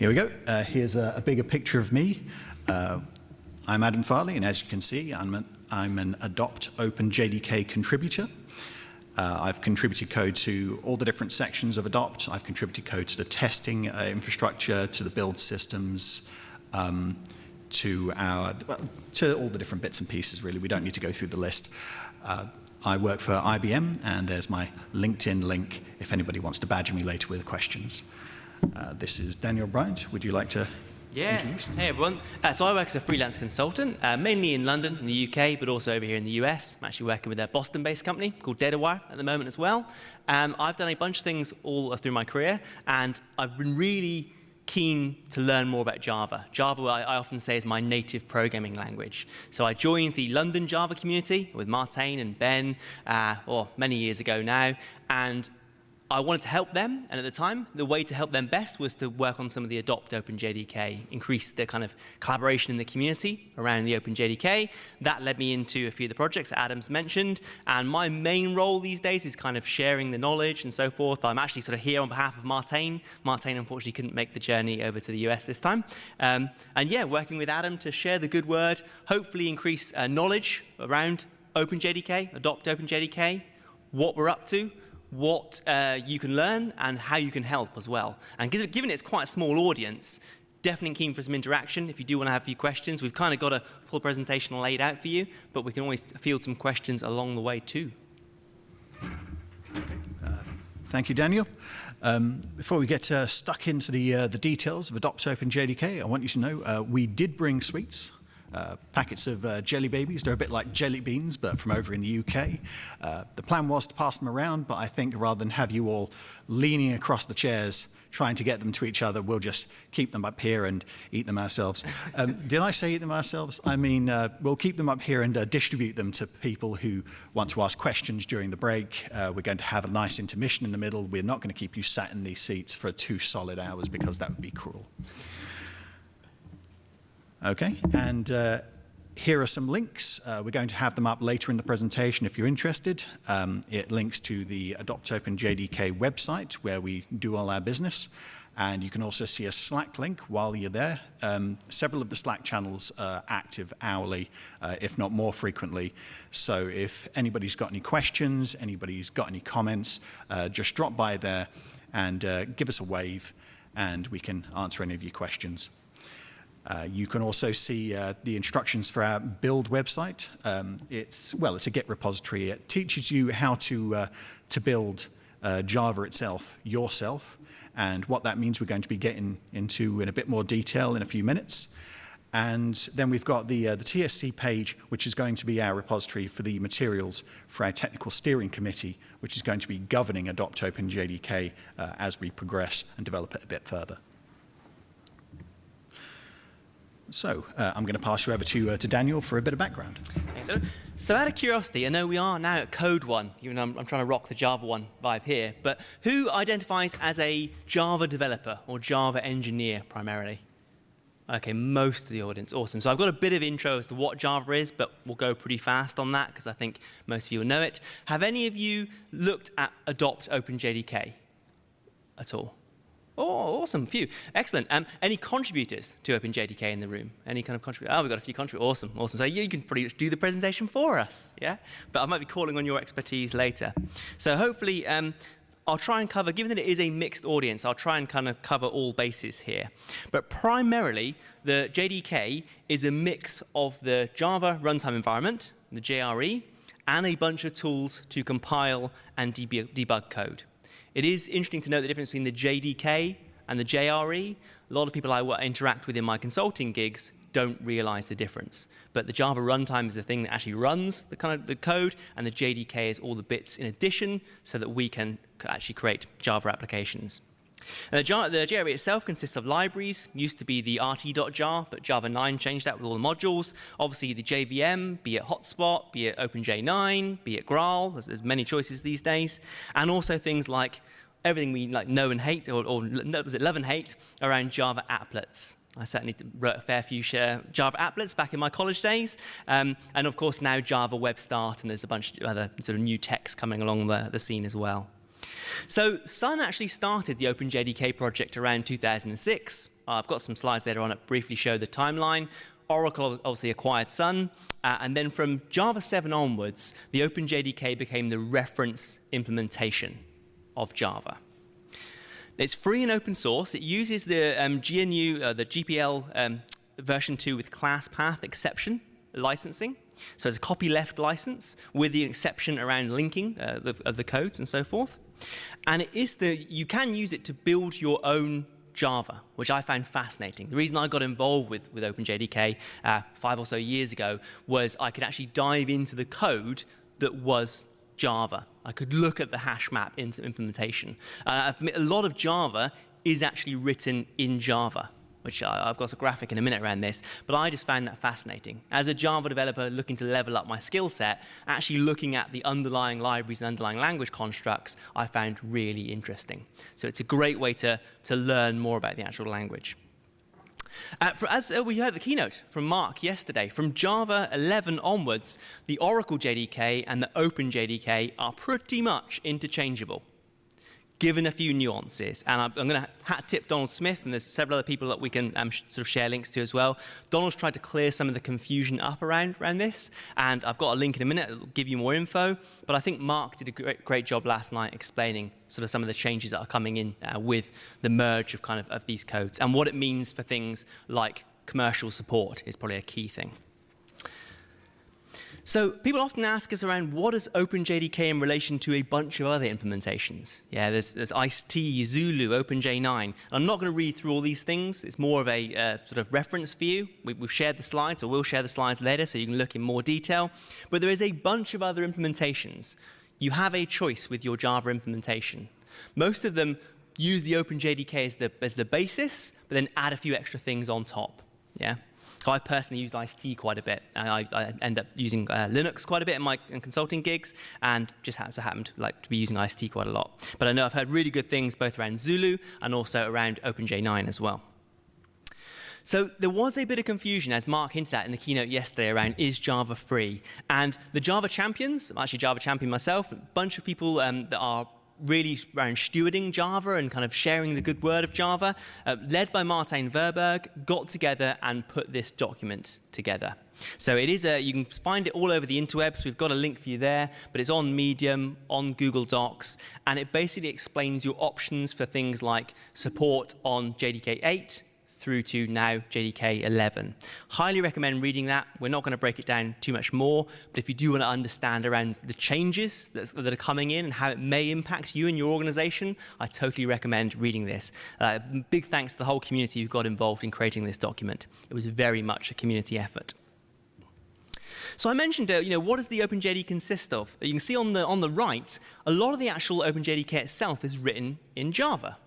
Here we go. Here's a bigger picture of me. I'm Adam Farley, and as you can see, I'm an AdoptOpenJDK contributor. I've contributed code to all the different sections of Adopt. I've contributed code to the testing infrastructure, to the build systems, to all the different bits and pieces, really. We don't need to go through the list. I work for IBM, and there's my LinkedIn link if anybody wants to badger me later with questions. This is Daniel Bryant. Would you like to introduce? Hey everyone. So I work as a freelance consultant, mainly in London, in the UK, but also over here in the US. I'm actually working with a Boston-based company called Betterrev at the moment as well. I've done a bunch of things all through my career, and I've been really keen to learn more about Java. Java, I often say, is my native programming language. So I joined the London Java community with Martin and Ben, many years ago now, and I wanted to help them, and at the time, the way to help them best was to work on some of the AdoptOpenJDK, increase the kind of collaboration in the community around the OpenJDK. That led me into a few of the projects that Adam's mentioned, and my main role these days is kind of sharing the knowledge and so forth. I'm actually sort of here on behalf of Martin. Martin, unfortunately, couldn't make the journey over to the US this time. And yeah, working with Adam to share the good word, hopefully increase knowledge around OpenJDK, AdoptOpenJDK, what we're up to, what you can learn, and how you can help as well. And given it's quite a small audience, definitely keen for some interaction. If you do want to have a few questions, we've kind of got a full presentation laid out for you, but we can always field some questions along the way too. Thank you, Daniel. Before we get stuck into the details of AdoptOpenJDK, I want you to know we did bring sweets. Packets of jelly babies. They're a bit like jelly beans, but from over in the UK. The plan was to pass them around, but I think rather than have you all leaning across the chairs trying to get them to each other, we'll just keep them up here and eat them ourselves. Did I say eat them ourselves? I mean, we'll keep them up here and distribute them to people who want to ask questions during the break. We're going to have a nice intermission in the middle. We're not going to keep you sat in these seats for 2 solid hours because that would be cruel. Okay, and here are some links. We're going to have them up later in the presentation if you're interested. It links to the AdoptOpenJDK website where we do all our business. And you can also see a Slack link while you're there. Several of the Slack channels are active hourly, if not more frequently. So if anybody's got any questions, anybody's got any comments, just drop by there and give us a wave, and we can answer any of your questions. You can also see the instructions for our build website. It's a Git repository. It teaches you how to build Java itself yourself, and what that means we're going to be getting into in a bit more detail in a few minutes. And then we've got the TSC page, which is going to be our repository for the materials for our technical steering committee, which is going to be governing AdoptOpenJDK as we progress and develop it a bit further. So I'm going to pass you over to Daniel for a bit of background. Thanks, Adam. So out of curiosity, I know we are now at Code 1, even though I'm trying to rock the Java 1 vibe here, but who identifies as a Java developer or Java engineer primarily? Okay, most of the audience, awesome. So I've got a bit of intro as to what Java is, but we'll go pretty fast on that because I think most of you will know it. Have any of you looked at AdoptOpenJDK at all? Oh, awesome, few. Excellent. Any contributors to OpenJDK in the room? Any kind of contributors? Oh, we've got a few contributors. Awesome, awesome. So you can pretty much do the presentation for us, yeah? But I might be calling on your expertise later. So hopefully, I'll try and cover, given that it is a mixed audience, I'll try and kind of cover all bases here. But primarily, the JDK is a mix of the Java runtime environment, the JRE, and a bunch of tools to compile and debug code. It is interesting to note the difference between the JDK and the JRE. A lot of people I interact with in my consulting gigs don't realize the difference. But the Java runtime is the thing that actually runs the code, and the JDK is all the bits in addition so that we can actually create Java applications. And the JRE itself consists of libraries. Used to be the rt.jar, but Java 9 changed that with all the modules. Obviously, the JVM, be it HotSpot, be it OpenJ9, be it Graal. There's many choices these days. And also things like everything we know and hate, or love and hate, around Java applets. I certainly wrote a fair few Java applets back in my college days. And of course, now Java Web Start, and there's a bunch of other sort of new techs coming along the scene as well. So Sun actually started the OpenJDK project around 2006. I've got some slides later on that briefly show the timeline. Oracle obviously acquired Sun, and then from Java 7 onwards, the OpenJDK became the reference implementation of Java. It's free and open source. It uses the GNU, the GPL version 2 with class path exception licensing. So it's a copyleft license with the exception around linking of the codes and so forth. And you can use it to build your own Java, which I found fascinating. The reason I got involved with OpenJDK 5 or so years ago was I could actually dive into the code that was Java. I could look at the hash map into implementation. A lot of Java is actually written in Java, which I've got a graphic in a minute around this, but I just found that fascinating. As a Java developer looking to level up my skill set, actually looking at the underlying libraries and underlying language constructs, I found really interesting. So it's a great way to learn more about the actual language. As we heard the keynote from Mark yesterday, from Java 11 onwards, the Oracle JDK and the OpenJDK are pretty much interchangeable, given a few nuances. And I'm going to hat tip Donald Smith, and there's several other people that we can sort of share links to as well. Donald's tried to clear some of the confusion up around this, and I've got a link in a minute that will give you more info. But I think Mark did a great job last night explaining sort of some of the changes that are coming in with the merge of these codes, and what it means for things like commercial support is probably a key thing. So people often ask us around what is OpenJDK in relation to a bunch of other implementations. Yeah, there's Ice-T, Zulu, OpenJ9. And I'm not going to read through all these things. It's more of a sort of reference for you. We've shared the slides, or we'll share the slides later, so you can look in more detail. But there is a bunch of other implementations. You have a choice with your Java implementation. Most of them use the OpenJDK as the basis, but then add a few extra things on top. Yeah. So I personally use Ice-T quite a bit. I end up using Linux quite a bit in my consulting gigs, and just so happened to be using Ice-T quite a lot. But I know I've heard really good things both around Zulu and also around OpenJ9 as well. So there was a bit of confusion, as Mark hinted at in the keynote yesterday, around is Java free? And the Java champions, I'm actually a Java champion myself, a bunch of people that are really around stewarding Java and kind of sharing the good word of Java, led by Martin Verberg, got together and put this document together. So it is you can find it all over the interwebs. We've got a link for you there, but it's on Medium, on Google Docs, and it basically explains your options for things like support on JDK 8, through to now JDK 11. Highly recommend reading that. We're not going to break it down too much more, but if you do want to understand around the changes that are coming in and how it may impact you and your organization, I totally recommend reading this. Big thanks to the whole community who got involved in creating this document. It was very much a community effort. So I mentioned, what does the OpenJDK consist of? You can see on the right, a lot of the actual OpenJDK itself is written in Java.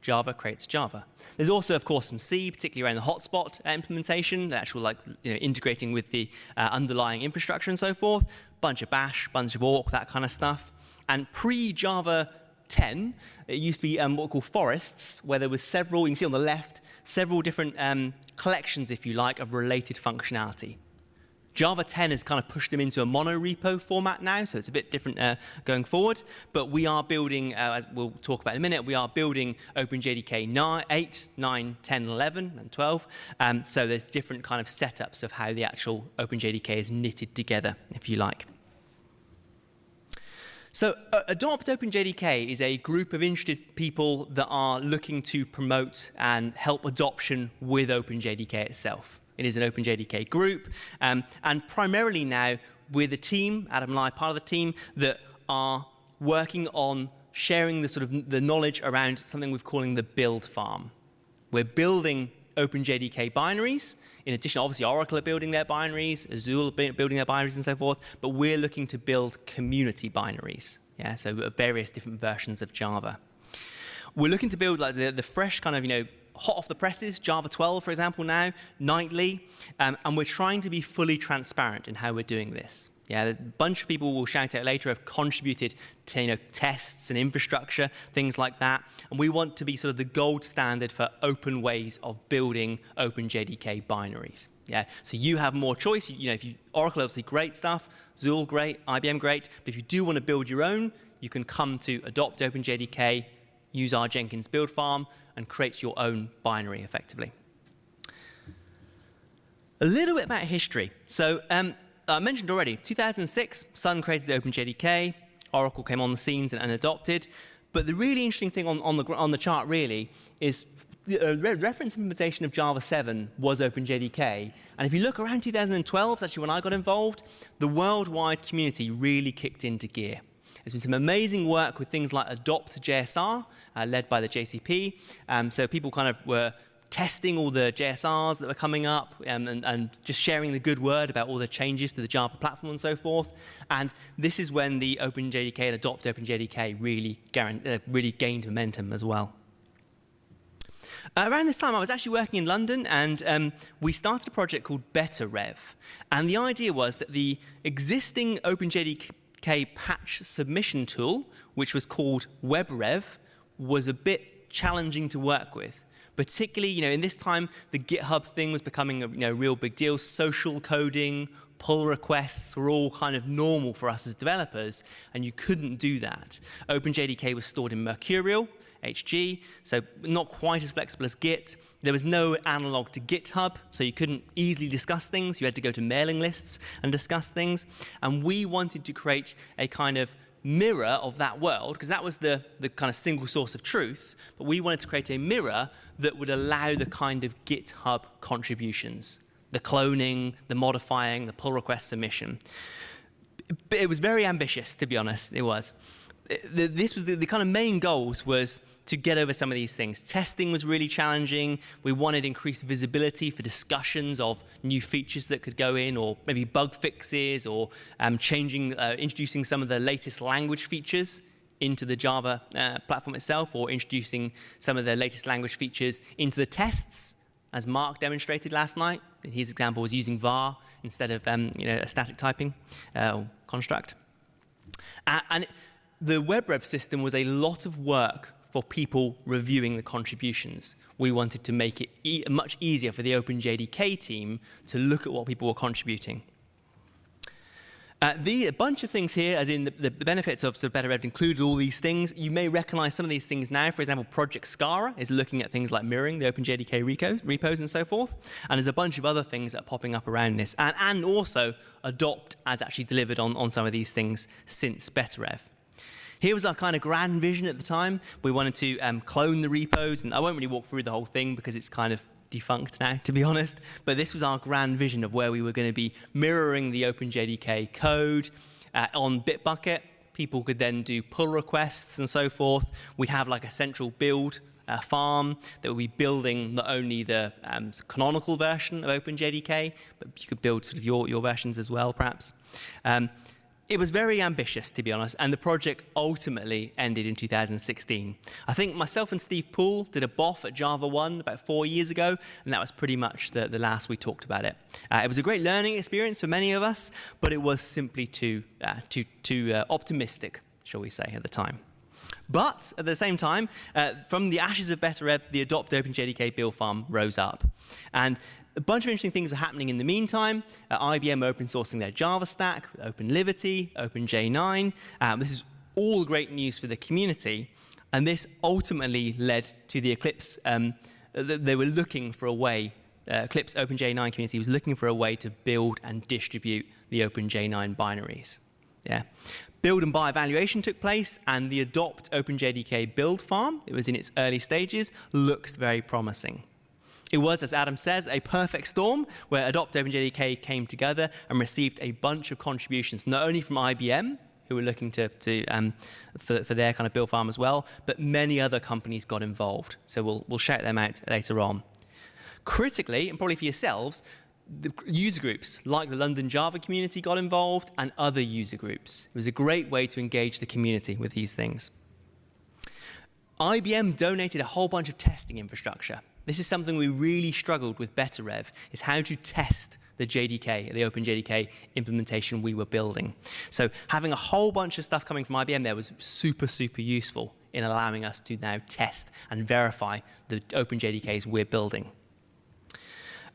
Java creates Java. There's also, of course, some C, particularly around the HotSpot implementation, the actual integrating with the underlying infrastructure and so forth. Bunch of Bash, bunch of Awk, that kind of stuff. And pre-Java 10, it used to be what we call forests, where there was several, you can see on the left, several different collections, if you like, of related functionality. Java 10 has kind of pushed them into a monorepo format now, so it's a bit different going forward. But we are building, as we'll talk about in a minute, we are building OpenJDK 8, 9, 10, 11, and 12. So there's different kind of setups of how the actual OpenJDK is knitted together, if you like. So AdoptOpenJDK is a group of interested people that are looking to promote and help adoption with OpenJDK itself. It is an OpenJDK group, and primarily now we're the team, Adam and I are part of the team, that are working on sharing the knowledge around something we're calling the build farm. We're building OpenJDK binaries. In addition, obviously Oracle are building their binaries, Azure are building their binaries and so forth, but we're looking to build community binaries. Yeah, so various different versions of Java. We're looking to build like the fresh kind of, hot off the presses, Java 12, for example, now, nightly, and we're trying to be fully transparent in how we're doing this. Yeah, a bunch of people will shout out later have contributed to tests and infrastructure, things like that, and we want to be sort of the gold standard for open ways of building OpenJDK binaries. Yeah, so you have more choice. Oracle obviously great stuff, Zool great, IBM great, but if you do want to build your own, you can come to AdoptOpenJDK. use our Jenkins build farm, and create your own binary effectively. A little bit about history. So I mentioned already, 2006, Sun created the OpenJDK, Oracle came on the scenes and adopted. But the really interesting thing on the chart really is the reference implementation of Java 7 was OpenJDK. And if you look around 2012, that's actually when I got involved, the worldwide community really kicked into gear. There's been some amazing work with things like AdoptJSR, led by the JCP. So people kind of were testing all the JSRs that were coming up and just sharing the good word about all the changes to the Java platform and so forth. And this is when the OpenJDK and AdoptOpenJDK really gained momentum as well. Around this time, I was actually working in London, and we started a project called Betterrev. And the idea was that the existing OpenJDK patch submission tool, which was called WebRev, was a bit challenging to work with. Particularly, in this time, the GitHub thing was becoming a real big deal. Social coding, pull requests were all kind of normal for us as developers, and you couldn't do that. OpenJDK was stored in Mercurial, HG, so not quite as flexible as Git. There was no analog to GitHub, so you couldn't easily discuss things. You had to go to mailing lists and discuss things. And we wanted to create a kind of mirror of that world, because that was the kind of single source of truth, but we wanted to create a mirror that would allow the kind of GitHub contributions, the cloning, the modifying, the pull request submission. It was very ambitious, to be honest, it was. This was the kind of main goals was to get over some of these things. Testing was really challenging. We wanted increased visibility for discussions of new features that could go in, or maybe bug fixes, or introducing some of the latest language features into the Java platform itself, or introducing some of the latest language features into the tests, as Mark demonstrated last night. His example was using var instead of a static typing construct. And the WebRev system was a lot of work for people reviewing the contributions. We wanted to make it much easier for the OpenJDK team to look at what people were contributing. A bunch of things here, as in the benefits of Betterrev included all these things. You may recognize some of these things now. For example, Project Scala is looking at things like mirroring the OpenJDK repos and so forth. And there's a bunch of other things that are popping up around this. And also, Adopt has actually delivered on some of these things since Betterrev. Here was our kind of grand vision at the time. We wanted to clone the repos, and I won't really walk through the whole thing because it's kind of defunct now, to be honest. But this was our grand vision of where we were going to be mirroring the OpenJDK code on Bitbucket. People could then do pull requests and so forth. We'd have like a central build farm that would be building not only the canonical version of OpenJDK, but you could build sort of your versions as well, perhaps. It was very ambitious, to be honest, and the project ultimately ended in 2016. I think myself and Steve Poole did a BOF at Java 1 about 4 years ago, and that was pretty much the last we talked about it. It was a great learning experience for many of us, but it was simply too optimistic, shall we say, at the time. But at the same time, from the ashes of Betterrev, the AdoptOpenJDK Build Farm rose up. And a bunch of interesting things were happening in the meantime. IBM open sourcing their Java stack, OpenLivity, OpenJ9. This is all great news for the community. And this ultimately led to the Eclipse. They were looking for a way, Eclipse OpenJ9 community was looking for a way to build and distribute the OpenJ9 binaries. Yeah. Build and buy evaluation took place, and the AdoptOpenJDK Build Farm, it was in its early stages, looks very promising. It was, as Adam says, a perfect storm where AdoptOpenJDK came together and received a bunch of contributions, not only from IBM, who were looking for their kind of build farm as well, but many other companies got involved. So we'll shout them out later on. Critically, and probably for yourselves, the user groups like the London Java community got involved, and other user groups. It was a great way to engage the community with these things. IBM donated a whole bunch of testing infrastructure. This is something we really struggled with Betterrev, is how to test the JDK, the OpenJDK implementation we were building. So having a whole bunch of stuff coming from IBM there was super, super useful in allowing us to now test and verify the OpenJDKs we're building.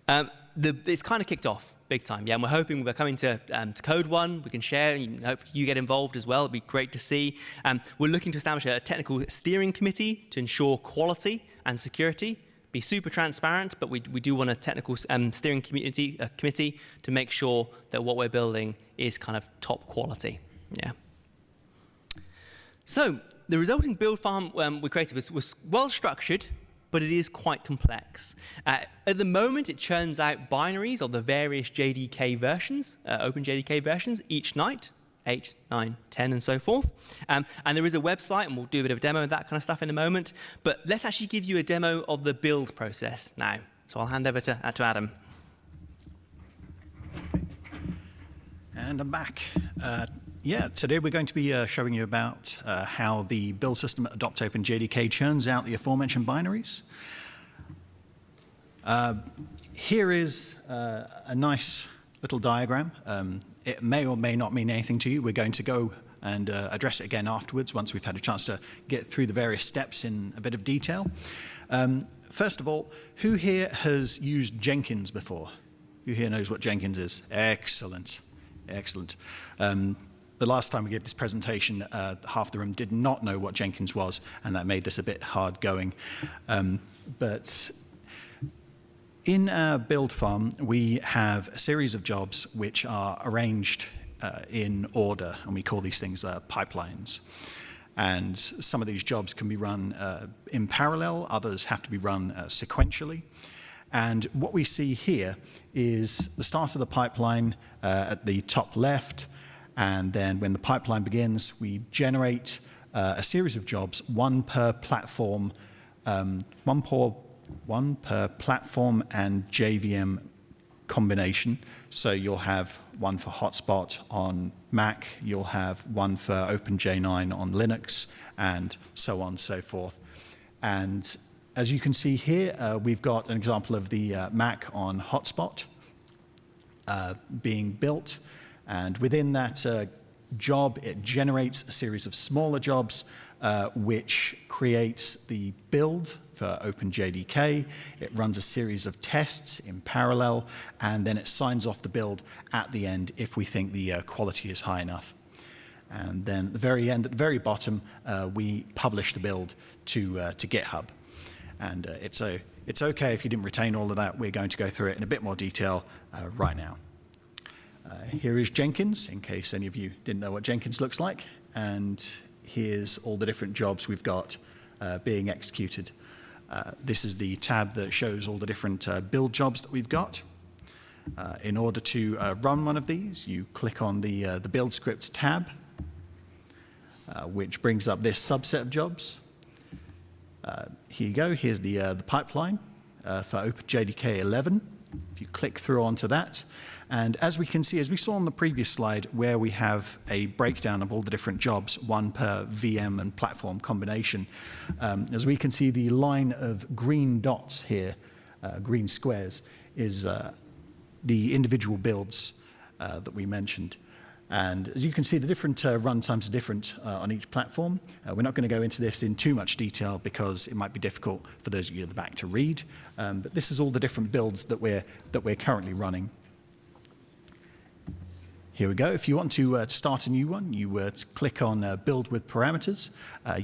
It's kind of kicked off big time. Yeah, and we're hoping we're coming to Code One. We can share, and hope you get involved as well. It'd be great to see. We're looking to establish a technical steering committee to ensure quality and security. Be super transparent, but we do want a technical steering committee to make sure that what we're building is kind of top quality. Yeah. So the resulting build farm we created was well structured, but it is quite complex. At the moment, it churns out binaries of the various JDK versions, OpenJDK versions, each night, 8, 9, 10, and so forth. And there is a website, and we'll do a bit of a demo of that kind of stuff in a moment. But let's actually give you a demo of the build process now. So I'll hand over to Adam. And I'm back. Yeah, today we're going to be showing you about how the build system at AdoptOpenJDK churns out the aforementioned binaries. Here is a nice little diagram. It may or may not mean anything to you. We're going to go and address it again afterwards once we've had a chance to get through the various steps in a bit of detail. First of all, who here has used Jenkins before? Who here knows what Jenkins is? Excellent. Excellent. The last time we gave this presentation, half the room did not know what Jenkins was, and that made this a bit hard going. But in our build farm, we have a series of jobs which are arranged in order, and we call these things pipelines. And some of these jobs can be run in parallel, others have to be run sequentially. And what we see here is the start of the pipeline at the top left, and then when the pipeline begins, we generate a series of jobs, one per platform, one per platform and JVM combination. So you'll have one for HotSpot on Mac, you'll have one for OpenJ9 on Linux, and so on and so forth. And as you can see here, we've got an example of the Mac on HotSpot being built. And within that job, it generates a series of smaller jobs, which creates the build for OpenJDK. It runs a series of tests in parallel, and then it signs off the build at the end if we think the quality is high enough. And then at the very end, at the very bottom, we publish the build to GitHub. And it's okay if you didn't retain all of that. We're going to go through it in a bit more detail right now. Here is Jenkins, in case any of you didn't know what Jenkins looks like. And here's all the different jobs we've got being executed. This is the tab that shows all the different build jobs that we've got. In order to run one of these, you click on the build scripts tab, which brings up this subset of jobs. Here you go. Here's the pipeline for OpenJDK 11. If you click through onto that, and as we can see, as we saw on the previous slide, where we have a breakdown of all the different jobs, one per VM and platform combination, as we can see, the line of green dots here, green squares, is the individual builds that we mentioned. And as you can see, the different runtimes are different on each platform. We're not going to go into this in too much detail because it might be difficult for those of you at the back to read. But this is all the different builds that we're currently running. Here we go. If you want to start a new one, you click on Build with Parameters.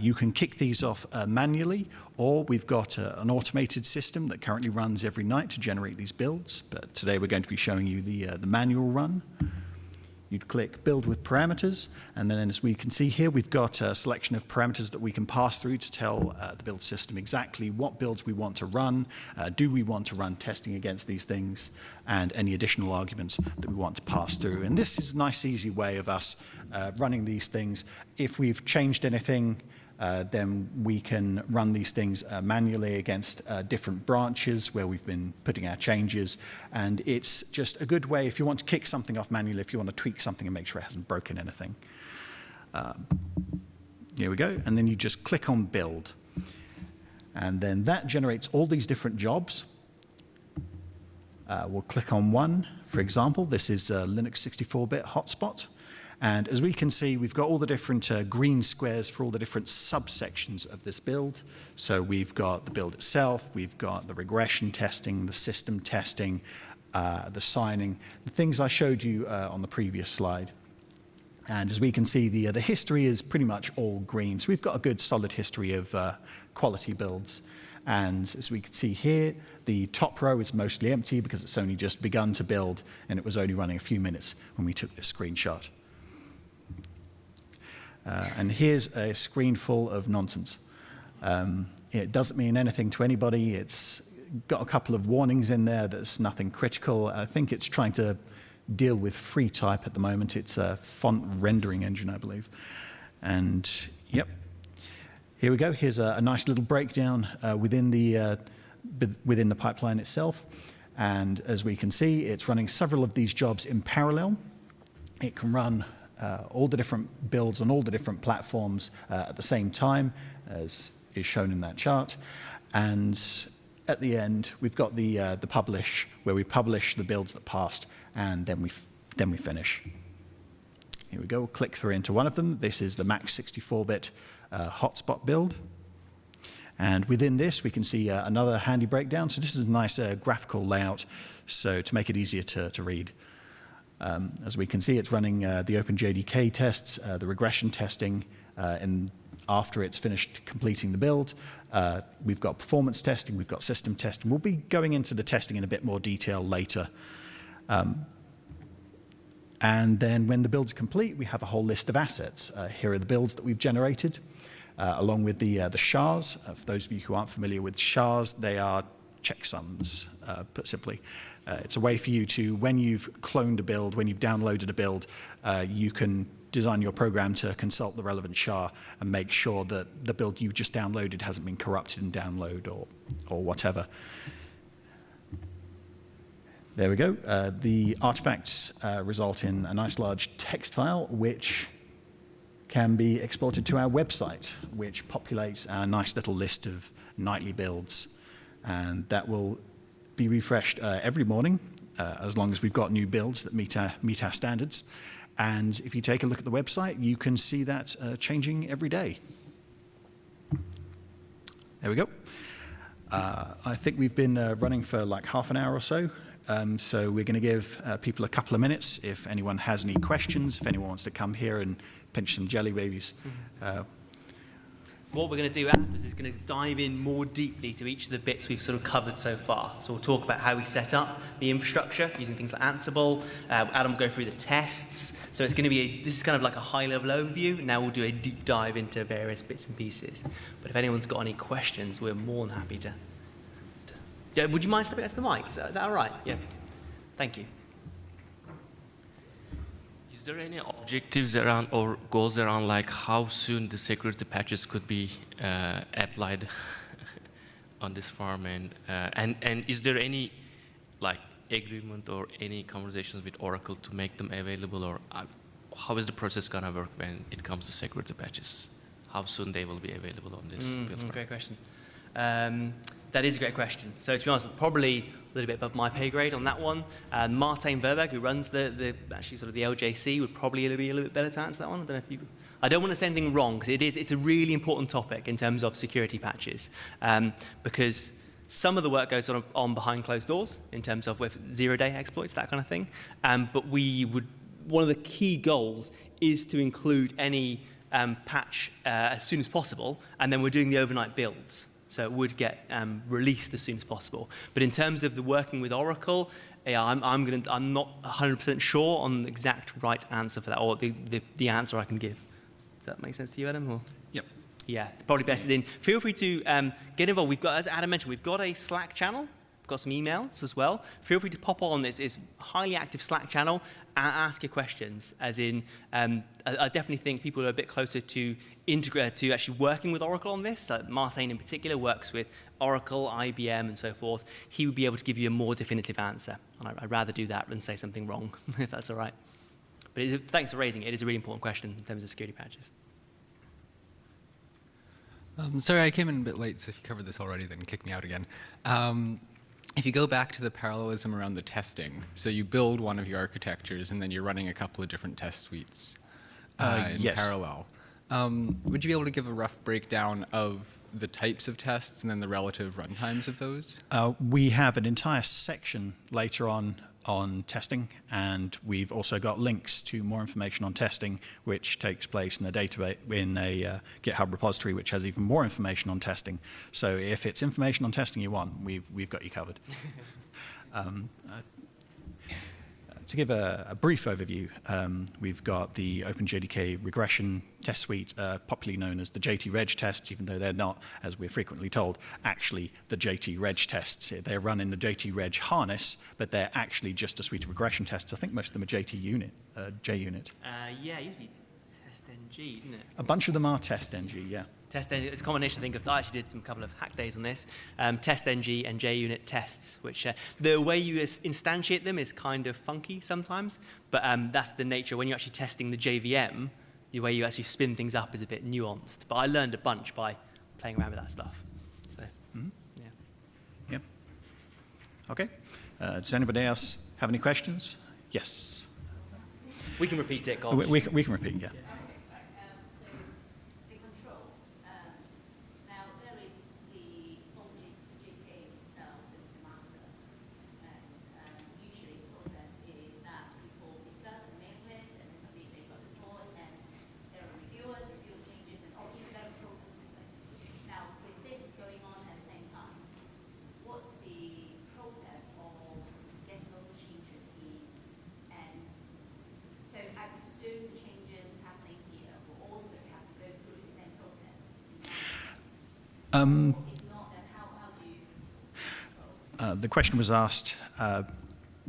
You can kick these off manually, or we've got an automated system that currently runs every night to generate these builds. But today we're going to be showing you the manual run. You'd click Build with Parameters, and then as we can see here, we've got a selection of parameters that we can pass through to tell the build system exactly what builds we want to run, do we want to run testing against these things, and any additional arguments that we want to pass through. And this is a nice, easy way of us running these things. If we've changed anything, then we can run these things manually against different branches where we've been putting our changes. And it's just a good way if you want to kick something off manually, if you want to tweak something and make sure it hasn't broken anything. Here we go. And then you just click on Build. And then that generates all these different jobs. We'll click on one. For example, this is Linux 64-bit hotspot. And as we can see, we've got all the different green squares for all the different subsections of this build. So we've got the build itself, we've got the regression testing, the system testing, the signing, the things I showed you on the previous slide. And as we can see, the history is pretty much all green. So we've got a good solid history of quality builds. And as we can see here, the top row is mostly empty because it's only just begun to build, and it was only running a few minutes when we took this screenshot. And here's a screen full of nonsense. It doesn't mean anything to anybody. It's got a couple of warnings in there. There's nothing critical. I think it's trying to deal with free type at the moment. It's a font rendering engine, I believe. And yep, here we go. Here's a nice little breakdown within the pipeline itself. And as we can see, it's running several of these jobs in parallel. It can run all the different builds on all the different platforms at the same time, as is shown in that chart. And at the end, we've got the publish, where we publish the builds that passed, and then we finish. Here we go. We'll click through into one of them. This is the Mac 64-bit HotSpot build. And within this, we can see another handy breakdown. So this is a nice graphical layout, so to make it easier to read. As we can see, it's running the OpenJDK tests, the regression testing, and after it's finished completing the build. We've got performance testing, we've got system testing. We'll be going into the testing in a bit more detail later. And then when the build's complete, we have a whole list of assets. Here are the builds that we've generated, along with the SHAs. For those of you who aren't familiar with SHAs, they are checksums, put simply. It's a way for you to, when you've cloned a build, when you've downloaded a build, you can design your program to consult the relevant SHA and make sure that the build you've just downloaded hasn't been corrupted in download or whatever. There we go. The artifacts result in a nice large text file, which can be exported to our website, which populates our nice little list of nightly builds. And that will be refreshed every morning, as long as we've got new builds that meet our standards. And if you take a look at the website, you can see that changing every day. There we go. I think we've been running for like half an hour or so. So we're going to give people a couple of minutes if anyone has any questions, if anyone wants to come here and pinch some jelly babies. What we're going to do afterwards is going to dive in more deeply to each of the bits we've sort of covered so far. So we'll talk about how we set up the infrastructure using things like Ansible. Adam will go through the tests. So it's going to be this is kind of like a high-level overview. Now we'll do a deep dive into various bits and pieces. But if anyone's got any questions, we're more than happy to. Would you mind stepping up to the mic? Is that all right? Yeah. Thank you. Is there any objectives around or goals around like how soon the security patches could be applied on this farm, and is there any like agreement or any conversations with Oracle to make them available, or how is the process gonna work when it comes to security patches? How soon they will be available on this build farm? Great question. That is a great question. So to be honest, probably a little bit above my pay grade on that one. Martin Verberg, who runs actually sort of the LJC, would probably be a little bit better to answer that one. I don't want to say anything wrong, because it's a really important topic in terms of security patches, because some of the work goes on behind closed doors in terms of with zero-day exploits, that kind of thing. But one of the key goals is to include any patch as soon as possible, and then we're doing the overnight builds. So it would get released as soon as possible. But in terms of the working with Oracle, yeah, I'm not 100% sure on the exact right answer for that, or the answer I can give. Does that make sense to you, Adam? Or? Yep. Yeah, probably best is in. Feel free to get involved. We've got, as Adam mentioned, we've got a Slack channel. We've got some emails as well. Feel free to pop on this highly active Slack channel and ask your questions. As in, I definitely think people are a bit closer to actually working with Oracle on this. Martin in particular works with Oracle, IBM, and so forth. He would be able to give you a more definitive answer. And I'd rather do that than say something wrong, if that's all right. But thanks for raising it. It is a really important question in terms of security patches. Sorry, I came in a bit late, so if you covered this already, then kick me out again. If you go back to the parallelism around the testing, so you build one of your architectures and then you're running a couple of different test suites in yes. parallel. Would you be able to give a rough breakdown of the types of tests and then the relative runtimes of those? We have an entire section later on testing, and we've also got links to more information on testing, which takes place in a database in a GitHub repository, which has even more information on testing. So if it's information on testing you want, we've got you covered. To give a brief overview, we've got the OpenJDK regression test suite, popularly known as the JT-Reg tests, even though they're not, as we're frequently told, actually the JT-Reg tests. They're run in the JT-Reg harness, but they're actually just a suite of regression tests. I think most of them are JUnit. Yeah, it used to be TestNG, didn't it? A bunch of them are TestNG, yeah. TestNG, it's a combination, I think, of, I actually did a couple of hack days on this, TestNG and JUnit tests, which the way you instantiate them is kind of funky sometimes, but that's the nature. When you're actually testing the JVM, the way you actually spin things up is a bit nuanced. But I learned a bunch by playing around with that stuff. So, yeah. Yep. Okay. Does anybody else have any questions? Yes. We can repeat it, Gosh. We can repeat, yeah. The question was asked,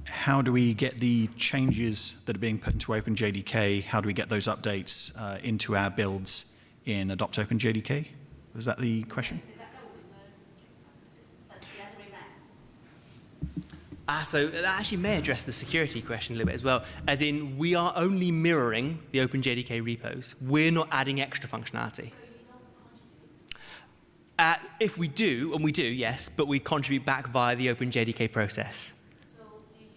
how do we get the changes that are being put into OpenJDK, how do we get those updates into our builds in AdoptOpenJDK? Was that the question? So that actually may address the security question a little bit as well, as in we are only mirroring the OpenJDK repos. We're not adding extra functionality. If we do, and we do, yes, but we contribute back via the OpenJDK process. So do you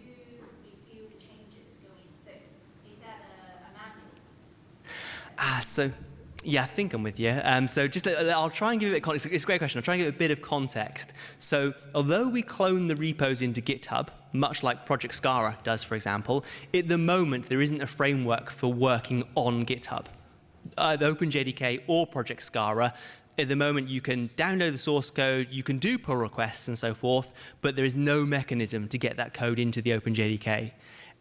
review the changes going, so is that a manual? So yeah, I think I'm with you. So just I'll try and give it a context. It's a great question. I'll try and give it a bit of context. So although we clone the repos into GitHub, much like Project Scala does, for example, at the moment there isn't a framework for working on GitHub. Either OpenJDK or Project Scala, at the moment you can download the source code, you can do pull requests and so forth, but there is no mechanism to get that code into the OpenJDK.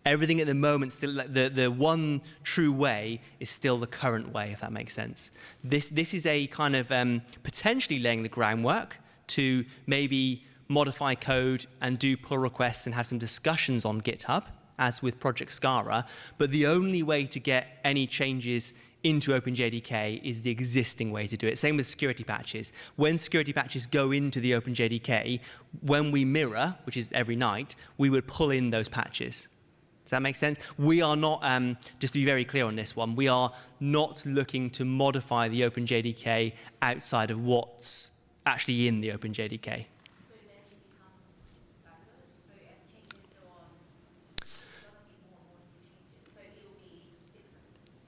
Everything at the moment, still the one true way is still the current way, if that makes sense. This is a kind of potentially laying the groundwork to maybe modify code and do pull requests and have some discussions on GitHub, as with Project Scala, but the only way to get any changes into OpenJDK is the existing way to do it. Same with security patches. When security patches go into the OpenJDK, when we mirror, which is every night, we would pull in those patches. Does that make sense? We are not, just to be very clear on this one, we are not looking to modify the OpenJDK outside of what's actually in the OpenJDK.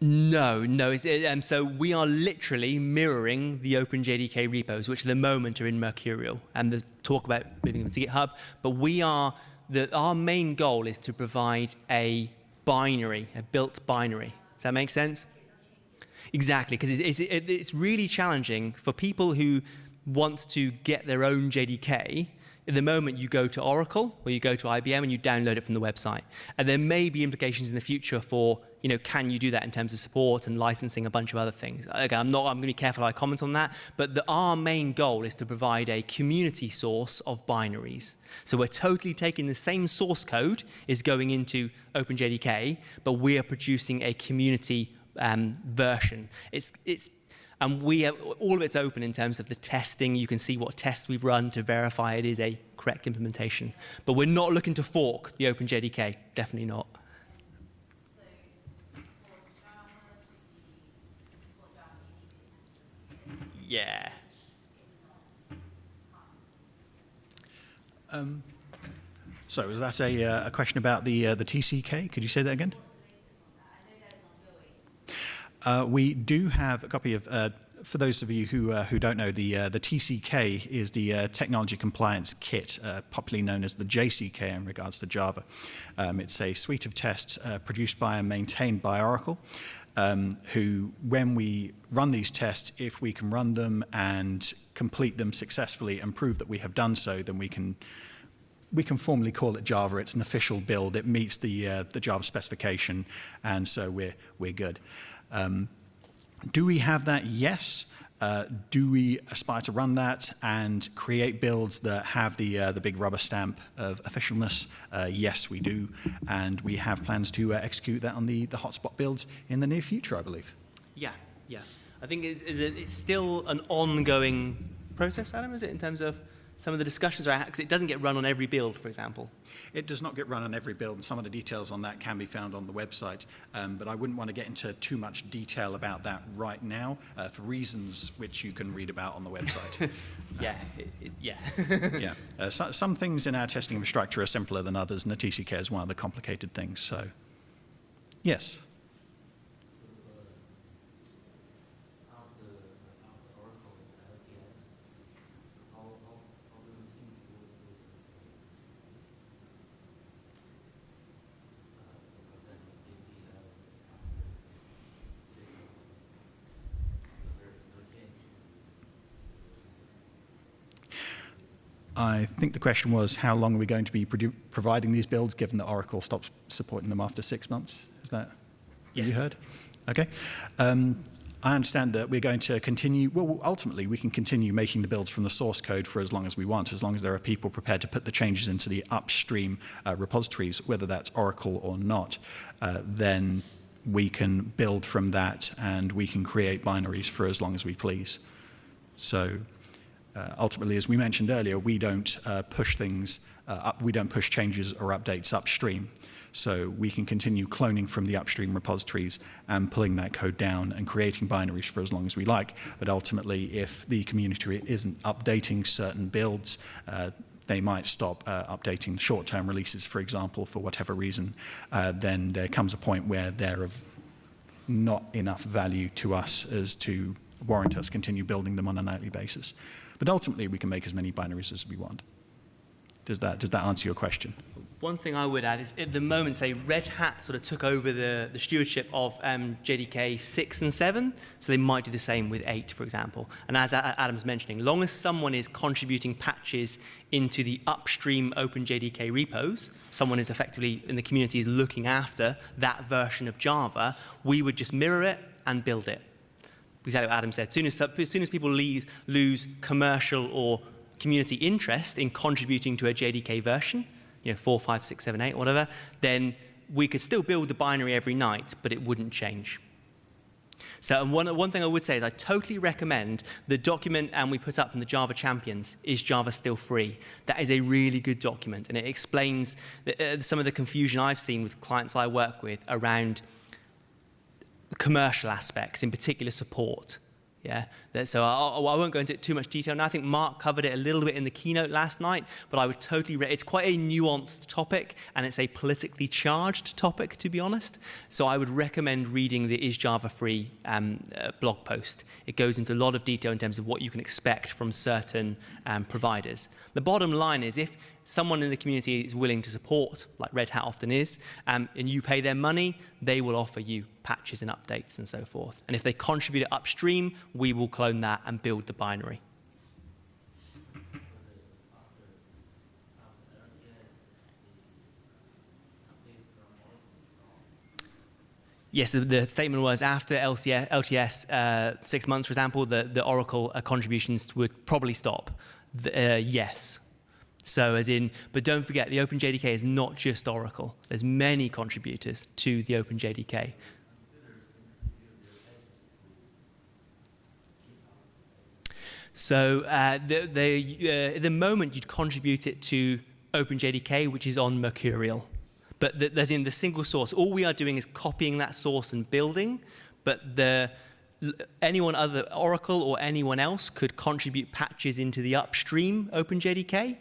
No. So we are literally mirroring the OpenJDK repos, which at the moment are in Mercurial, and there's talk about moving them to GitHub. But our main goal is to provide a binary, a built binary. Does that make sense? Exactly, because it's really challenging for people who want to get their own JDK. At the moment, you go to Oracle or you go to IBM and you download it from the website. And there may be implications in the future for, can you do that in terms of support and licensing, a bunch of other things. Again, I'm going to be careful how I comment on that, but our main goal is to provide a community source of binaries. So we're totally taking the same source code is going into OpenJDK, but we are producing a community version. And all of it's open in terms of the testing. You can see what tests we've run to verify it is a correct implementation. But we're not looking to fork the OpenJDK, definitely not. Yeah. So was that a question about the TCK? Could you say that again? We do have a copy of, for those of you who don't know, the TCK is the Technology Compliance Kit, popularly known as the JCK in regards to Java. It's a suite of tests produced by and maintained by Oracle, who, when we run these tests, if we can run them and complete them successfully and prove that we have done so, then we can formally call it Java. It's an official build. It meets the Java specification, and so we're good. Do we have that? Yes. Do we aspire to run that and create builds that have the big rubber stamp of officialness? Yes, we do, and we have plans to execute that on the HotSpot builds in the near future, I believe. Yeah. I think it's still an ongoing process, Adam, is it, in terms of some of the discussions around, because it doesn't get run on every build, for example. It does not get run on every build, and some of the details on that can be found on the website. But I wouldn't want to get into too much detail about that right now, for reasons which you can read about on the website. Some things in our testing infrastructure are simpler than others, and the TCK is one of the complicated things. So, yes. I think the question was, how long are we going to be providing these builds, given that Oracle stops supporting them after 6 months? Is that what you heard? Okay. I understand that we're going to continue. Well, ultimately, we can continue making the builds from the source code for as long as we want, as long as there are people prepared to put the changes into the upstream repositories, whether that's Oracle or not. Then we can build from that, and we can create binaries for as long as we please. So ultimately, as we mentioned earlier, we don't push things up. We don't push changes or updates upstream. So we can continue cloning from the upstream repositories and pulling that code down and creating binaries for as long as we like. But ultimately, if the community isn't updating certain builds, they might stop updating short-term releases, for example, for whatever reason. Then there comes a point where they're of not enough value to us as to warrant us continue building them on a nightly basis. But ultimately, we can make as many binaries as we want. Does that answer your question? One thing I would add is, at the moment, say, Red Hat sort of took over the stewardship of JDK 6 and 7, so they might do the same with 8, for example. And as Adam's mentioning, long as someone is contributing patches into the upstream OpenJDK repos, someone is effectively, in the community, is looking after that version of Java, we would just mirror it and build it. Exactly what Adam said. As soon as people lose commercial or community interest in contributing to a JDK version, 4, 5, 6, 7, 8, whatever, then we could still build the binary every night, but it wouldn't change. So one thing I would say is I totally recommend the document we put up from the Java Champions, Is Java Still Free? That is a really good document, and it explains some of the confusion I've seen with clients I work with around commercial aspects, in particular support. So I won't go into too much detail now. I think Mark covered it a little bit in the keynote last night, but I would totally it's quite a nuanced topic, and it's a politically charged topic, to be honest. So I would recommend reading the Is Java Free blog post. It goes into a lot of detail in terms of what you can expect from certain providers. The bottom line is, if someone in the community is willing to support, like Red Hat often is, and you pay them money, they will offer you patches and updates and so forth. And if they contribute it upstream, we will clone that and build the binary. Yes, the statement was after LTS 6 months, for example, the Oracle contributions would probably stop. Yes. So but don't forget, the OpenJDK is not just Oracle. There's many contributors to the OpenJDK. So at the moment, you'd contribute it to OpenJDK, which is on Mercurial. But there's in the single source. All we are doing is copying that source and building, but anyone other, Oracle or anyone else, could contribute patches into the upstream OpenJDK.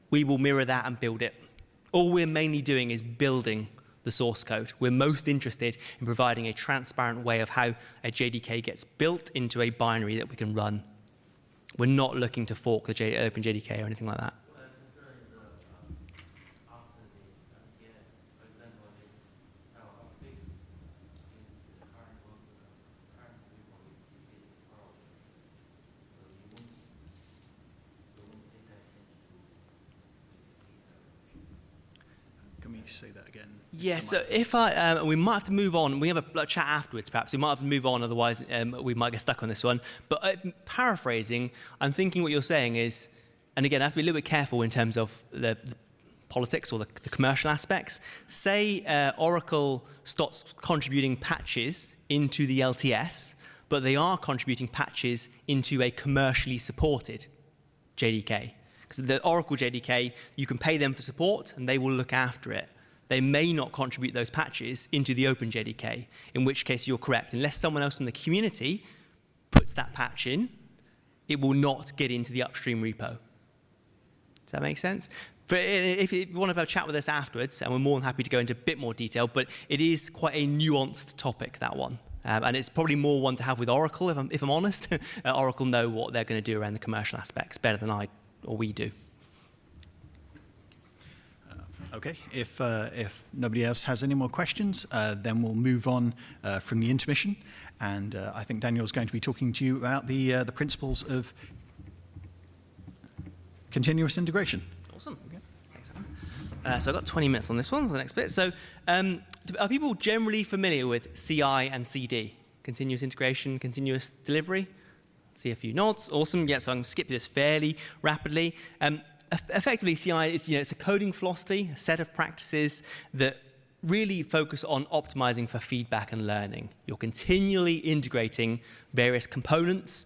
We will mirror that and build it. All we're mainly doing is building the source code. We're most interested in providing a transparent way of how a JDK gets built into a binary that we can run. We're not looking to fork the OpenJDK or anything like that. Can we say that again? Yeah, so if we might have to move on. We have a chat afterwards, perhaps. We might have to move on, otherwise we might get stuck on this one. But paraphrasing, I'm thinking what you're saying is, and again, I have to be a little bit careful in terms of the politics or the commercial aspects. Say Oracle stops contributing patches into the LTS, but they are contributing patches into a commercially supported JDK. Because the Oracle JDK, you can pay them for support, and they will look after it. They may not contribute those patches into the OpenJDK, in which case you're correct. Unless someone else in the community puts that patch in, it will not get into the upstream repo. Does that make sense? If you want to have a chat with us afterwards, and we're more than happy to go into a bit more detail, but it is quite a nuanced topic, that one. And it's probably more one to have with Oracle, if I'm honest. Oracle know what they're going to do around the commercial aspects better than we do. Okay, if nobody else has any more questions, then we'll move on from the intermission. And I think Daniel's going to be talking to you about the principles of continuous integration. Awesome. Okay. Thanks, Adam. So I've got 20 minutes on this one for the next bit. So are people generally familiar with CI and CD? Continuous integration, continuous delivery? See a few nods. Awesome. Yeah, so I'm going to skip this fairly rapidly. Effectively, CI is it's a coding philosophy, a set of practices that really focus on optimizing for feedback and learning. You're continually integrating various components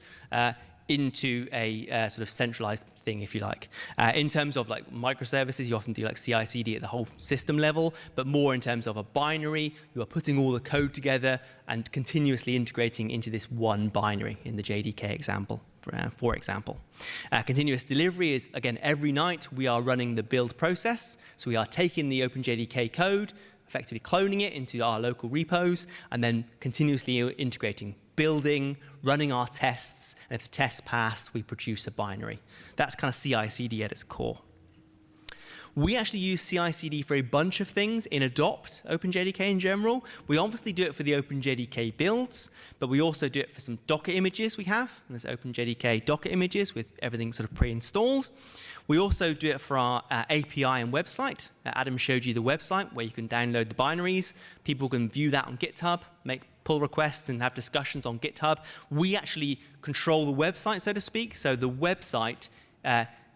into a sort of centralized thing, if you like. In terms of like microservices, you often do like CI/CD at the whole system level, but more in terms of a binary, you are putting all the code together and continuously integrating into this one binary in the JDK example, for example. Continuous delivery is, again, every night we are running the build process. So we are taking the OpenJDK code, effectively cloning it into our local repos, and then continuously integrating, building, running our tests, and if the tests pass, we produce a binary. That's kind of CI/CD at its core. We actually use CI/CD for a bunch of things in AdoptOpenJDK in general. We obviously do it for the OpenJDK builds, but we also do it for some Docker images we have. There's OpenJDK Docker images with everything sort of pre-installed. We also do it for our API and website. Adam showed you the website where you can download the binaries. People can view that on GitHub, make pull requests and have discussions on GitHub. We actually control the website, so to speak. So the website,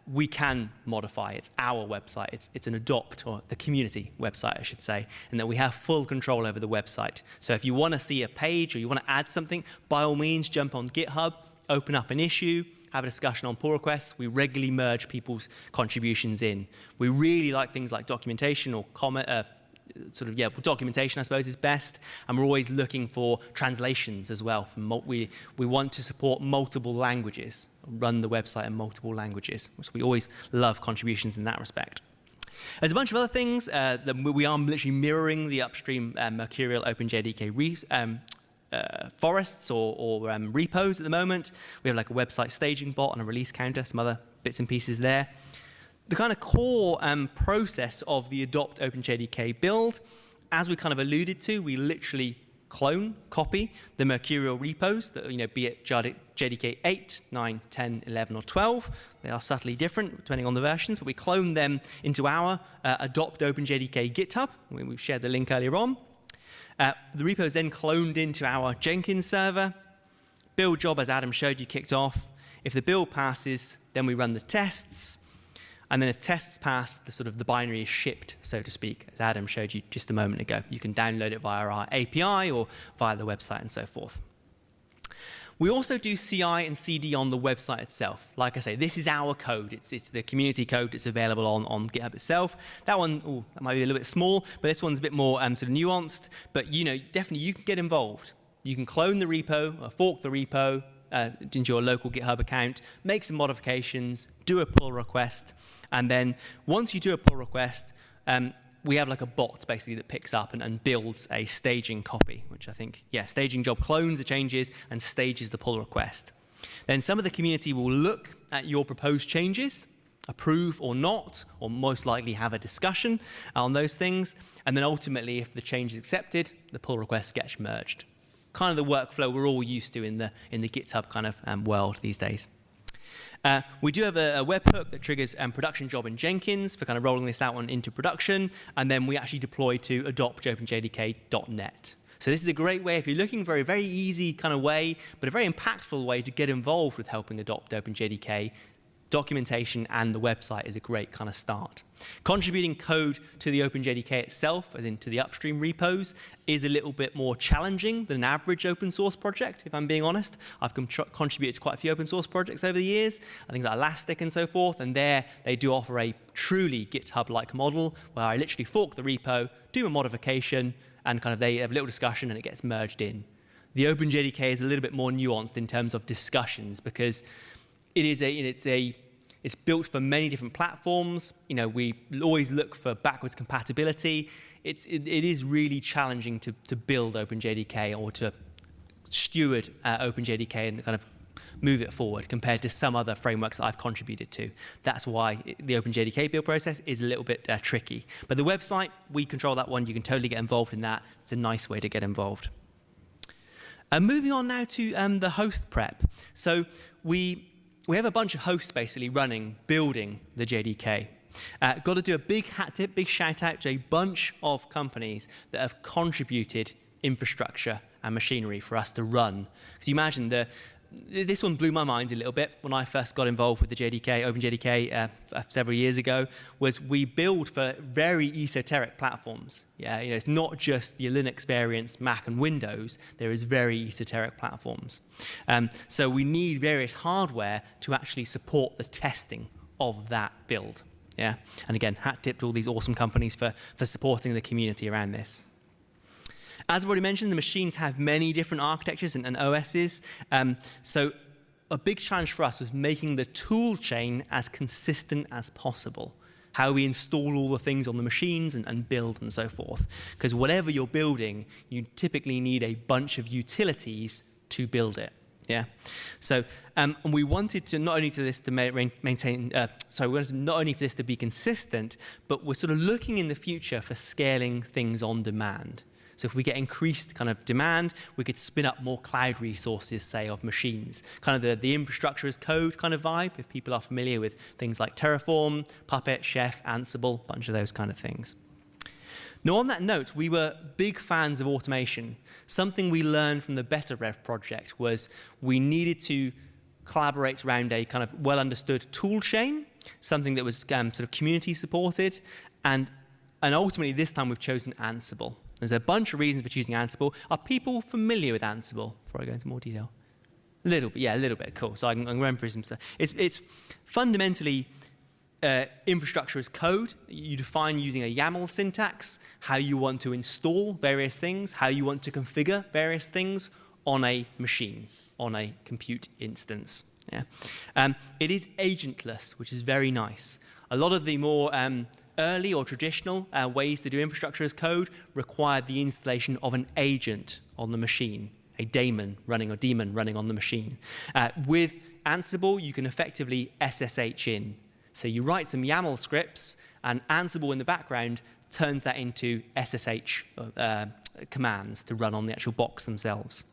we can modify. It's our website. It's an Adopt, or the community website, I should say, and that we have full control over the website. So if you want to see a page or you want to add something, by all means, jump on GitHub, open up an issue, have a discussion on pull requests. We regularly merge people's contributions in. We really like things like documentation or comment, documentation, I suppose, is best. And we're always looking for translations as well. We want to support multiple languages, run the website in multiple languages. So we always love contributions in that respect. There's a bunch of other things that we are literally mirroring the upstream Mercurial OpenJDK forests or repos at the moment. We have like a website staging bot and a release counter, some other bits and pieces there. The kind of core process of the AdoptOpenJDK build, as we kind of alluded to, we literally copy the Mercurial repos, that, be it JDK 8, 9, 10, 11, or 12. They are subtly different depending on the versions, but we clone them into our AdoptOpenJDK GitHub. We shared the link earlier on. The repo is then cloned into our Jenkins server. Build job, as Adam showed you, kicked off. If the build passes, then we run the tests. And then if tests pass, the binary is shipped, so to speak, as Adam showed you just a moment ago. You can download it via our API or via the website and so forth. We also do CI and CD on the website itself. Like I say, this is our code. It's the community code that's available on GitHub itself. That one, that might be a little bit small, but this one's a bit more sort of nuanced. But definitely you can get involved. You can clone the repo, or fork the repo into your local GitHub account, make some modifications, do a pull request, and then once you do a pull request, we have like a bot basically that picks up and builds a staging copy, which I think, yeah, staging job clones the changes and stages the pull request. Then some of the community will look at your proposed changes, approve or not, or most likely have a discussion on those things. And then ultimately, if the change is accepted, the pull request gets merged. Kind of the workflow we're all used to in the GitHub kind of world these days. We do have a webhook that triggers production job in Jenkins for kind of rolling this out into production, and then we actually deploy to AdoptOpenJDK.net. So this is a great way if you're looking for a very easy kind of way, but a very impactful way to get involved with helping adopt OpenJDK. Documentation and the website is a great kind of start. Contributing code to the OpenJDK itself, as into the upstream repos, is a little bit more challenging than an average open source project, if I'm being honest. I've contributed to quite a few open source projects over the years, things like Elastic and so forth, and there they do offer a truly GitHub-like model where I literally fork the repo, do a modification, and kind of they have a little discussion and it gets merged in. The OpenJDK is a little bit more nuanced in terms of discussions because it's built for many different platforms. You know, we always look for backwards compatibility. It is really challenging to build OpenJDK or to steward OpenJDK and kind of move it forward compared to some other frameworks that I've contributed to. That's why the OpenJDK build process is a little bit tricky. But the website, we control that one. You can totally get involved in that. It's a nice way to get involved. Moving on now to the host prep. So we have a bunch of hosts basically running, building the JDK. Got to do a big hat tip, big shout out to a bunch of companies that have contributed infrastructure and machinery for us to run. Because you imagine this one blew my mind a little bit when I first got involved with the JDK, OpenJDK several years ago, was we build for very esoteric platforms. Yeah, it's not just your Linux variants, Mac and Windows, there is very esoteric platforms. So we need various hardware to actually support the testing of that build. Yeah, and again, hat tip to all these awesome companies for supporting the community around this. As I've already mentioned, the machines have many different architectures and OSs. So a big challenge for us was making the tool chain as consistent as possible. How we install all the things on the machines and build and so forth. Because whatever you're building, you typically need a bunch of utilities to build it. Yeah. So we wanted to not only for this to not only for this to be consistent, but we're sort of looking in the future for scaling things on demand. So if we get increased kind of demand, we could spin up more cloud resources, say, of machines. Kind of the infrastructure as code kind of vibe, if people are familiar with things like Terraform, Puppet, Chef, Ansible, a bunch of those kind of things. Now, on that note, we were big fans of automation. Something we learned from the Betterrev project was we needed to collaborate around a kind of well-understood tool chain, something that was sort of community supported, and ultimately this time we've chosen Ansible. There's a bunch of reasons for choosing Ansible. Are people familiar with Ansible? Before I go into more detail. A little bit, yeah, a little bit. Cool. So I can run through some stuff. It's fundamentally infrastructure as code. You define using a YAML syntax how you want to install various things, how you want to configure various things on a machine, on a compute instance. Yeah. It is agentless, which is very nice. A lot of the more early or traditional ways to do infrastructure as code required the installation of an agent on the machine, a daemon running on the machine. With Ansible, you can effectively SSH in. So you write some YAML scripts, and Ansible in the background turns that into SSH commands to run on the actual box themselves.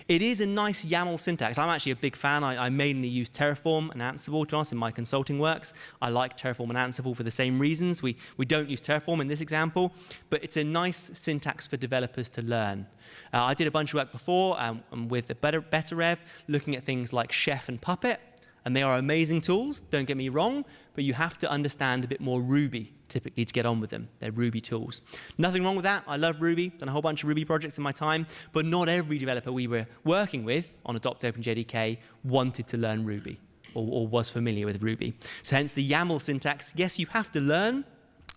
It is a nice YAML syntax. I'm actually a big fan. I mainly use Terraform and Ansible, to be honest, in my consulting works. I like Terraform and Ansible for the same reasons. We don't use Terraform in this example, but it's a nice syntax for developers to learn. I did a bunch of work before with the Betterrev, looking at things like Chef and Puppet, and they are amazing tools, don't get me wrong, but you have to understand a bit more Ruby typically to get on with them. They're Ruby tools. Nothing wrong with that. I love Ruby, done a whole bunch of Ruby projects in my time, but not every developer we were working with on AdoptOpenJDK wanted to learn Ruby or was familiar with Ruby. So hence the YAML syntax. Yes, you have to learn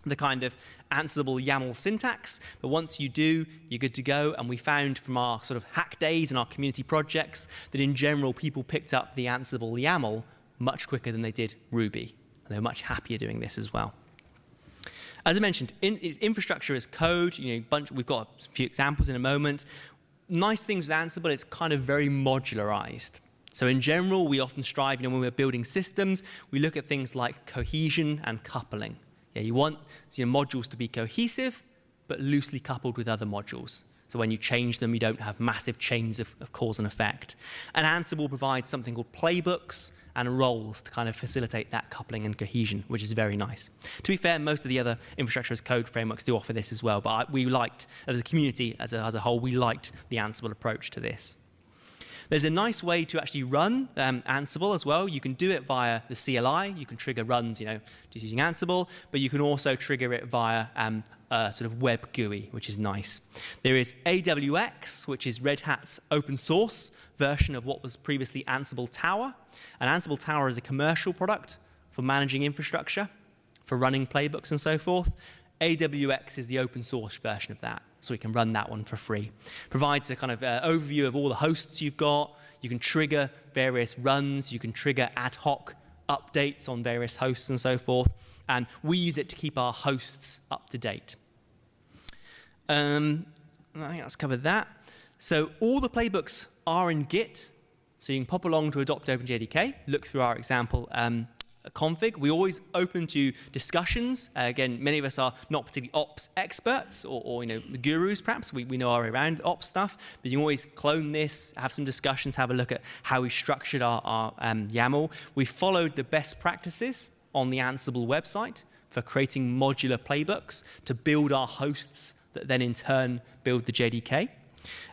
the kind of Ansible YAML syntax, but once you do, you're good to go. And we found from our sort of hack days and our community projects that in general, people picked up the Ansible YAML much quicker than they did Ruby. And they were much happier doing this as well. As I mentioned, it's infrastructure as code. We've got a few examples in a moment. Nice things with Ansible, it's kind of very modularized. So in general, we often strive, when we're building systems, we look at things like cohesion and coupling. Yeah, you want modules to be cohesive, but loosely coupled with other modules. So when you change them, you don't have massive chains of cause and effect. And Ansible provides something called playbooks and roles to kind of facilitate that coupling and cohesion, which is very nice. To be fair, most of the other infrastructure as code frameworks do offer this as well, but we liked, as a community, as a whole, we liked the Ansible approach to this. There's a nice way to actually run Ansible as well. You can do it via the CLI. You can trigger runs, just using Ansible, but you can also trigger it via sort of web GUI, which is nice. There is AWX, which is Red Hat's open source version of what was previously Ansible Tower. And Ansible Tower is a commercial product for managing infrastructure, for running playbooks and so forth. AWX is the open source version of that, so we can run that one for free. Provides a kind of overview of all the hosts you've got. You can trigger various runs. You can trigger ad hoc updates on various hosts and so forth. And we use it to keep our hosts up to date. I think that's covered that. So all the playbooks are in Git. So you can pop along to AdoptOpenJDK, look through our example config. We're always open to discussions. Again, many of us are not particularly ops experts or gurus, perhaps. We know our way around ops stuff, but you can always clone this, have some discussions, have a look at how we structured our YAML. We followed the best practices on the Ansible website for creating modular playbooks to build our hosts that then in turn build the JDK.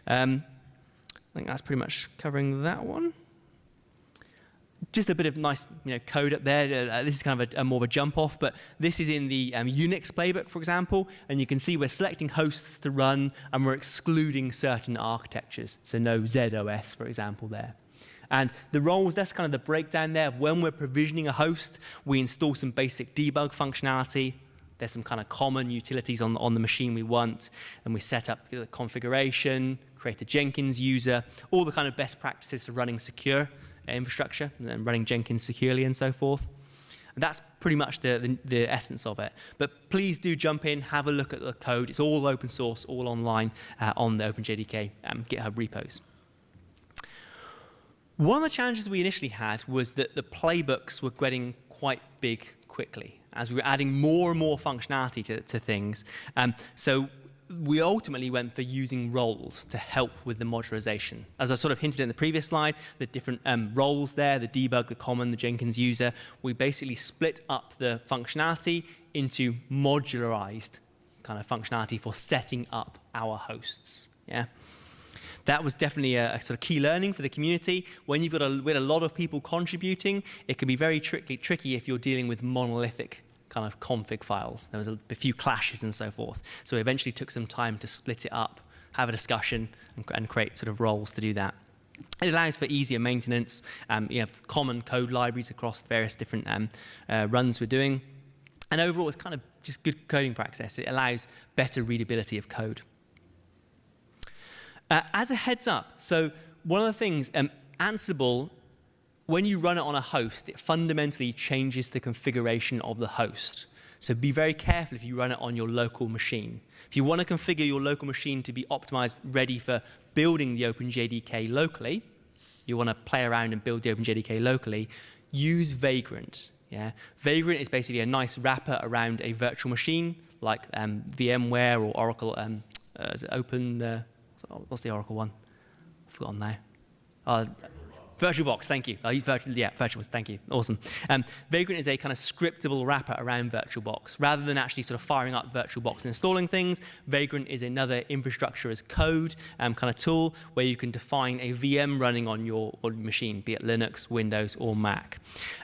I think that's pretty much covering that one. Just a bit of nice code up there. This is kind of a more of a jump off, but this is in the Unix playbook, for example, and you can see we're selecting hosts to run and we're excluding certain architectures. So no ZOS, for example, there. And the roles, that's kind of the breakdown there of when we're provisioning a host, we install some basic debug functionality. There's some kind of common utilities on the machine we want, and we set up the configuration, create a Jenkins user, all the kind of best practices for running secure infrastructure and running Jenkins securely and so forth. And that's pretty much the essence of it. But please do jump in, have a look at the code. It's all open source, all online on the OpenJDK GitHub repos. One of the challenges we initially had was that the playbooks were getting quite big quickly as we were adding more and more functionality to things. So we ultimately went for using roles to help with the modularization. As I sort of hinted in the previous slide, the different roles there, the debug, the common, the Jenkins user, we basically split up the functionality into modularized kind of functionality for setting up our hosts. Yeah. That was definitely a sort of key learning for the community. When you've got with a lot of people contributing, it can be very tricky if you're dealing with monolithic kind of config files. There was a few clashes and so forth. So we eventually took some time to split it up, have a discussion, and create sort of roles to do that. It allows for easier maintenance. You have common code libraries across various different runs we're doing. And overall, it's kind of just good coding practice. It allows better readability of code. As a heads up, so one of the things, Ansible, when you run it on a host, it fundamentally changes the configuration of the host. So be very careful if you run it on your local machine. If you want to configure your local machine to be optimized, ready for building the OpenJDK locally, you want to play around and build the OpenJDK locally, use Vagrant. Yeah? Vagrant is basically a nice wrapper around a virtual machine, like VMware or Oracle. Is it Open? What's the Oracle one? I've forgotten now. VirtualBox, thank you. I use VirtualBox, thank you. Awesome. Vagrant is a kind of scriptable wrapper around VirtualBox. Rather than actually sort of firing up VirtualBox and installing things, Vagrant is another infrastructure as code kind of tool where you can define a VM running on your machine, be it Linux, Windows, or Mac.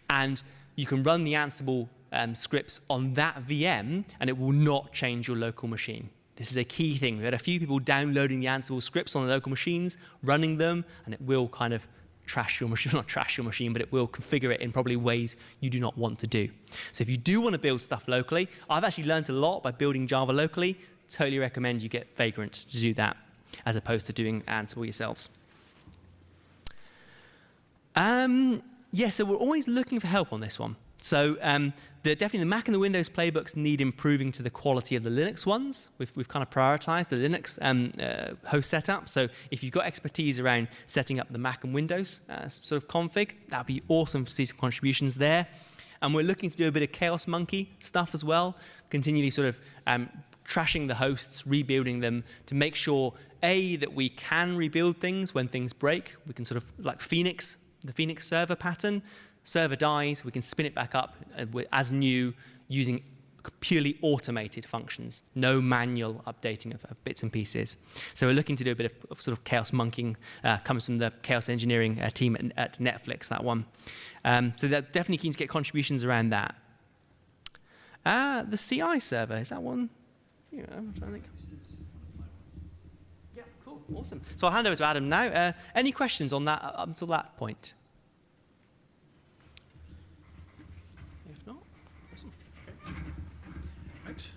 And you can run the Ansible scripts on that VM, and it will not change your local machine. This is a key thing. We had a few people downloading the Ansible scripts on the local machines, running them, and it will kind of trash your machine, not trash your machine, but it will configure it in probably ways you do not want to do. So if you do want to build stuff locally, I've actually learned a lot by building Java locally. Totally recommend you get Vagrant to do that, as opposed to doing Ansible yourselves. So we're always looking for help on this one. So definitely the Mac and the Windows playbooks need improving to the quality of the Linux ones. We've kind of prioritized the Linux host setup. So if you've got expertise around setting up the Mac and Windows sort of config, that'd be awesome to see some contributions there. And we're looking to do a bit of Chaos Monkey stuff as well, continually sort of trashing the hosts, rebuilding them to make sure, A, that we can rebuild things when things break. We can sort of, like Phoenix, the Phoenix server pattern, server dies, we can spin it back up as new using purely automated functions, no manual updating of bits and pieces. So we're looking to do a bit of sort of chaos monkeying, comes from the chaos engineering team at Netflix, that one. So they're definitely keen to get contributions around that. The CI server, is that one? Yeah, I'm trying to think. Yeah, cool, awesome. So I'll hand over to Adam now. Any questions on that up until that point? If not, awesome. Right.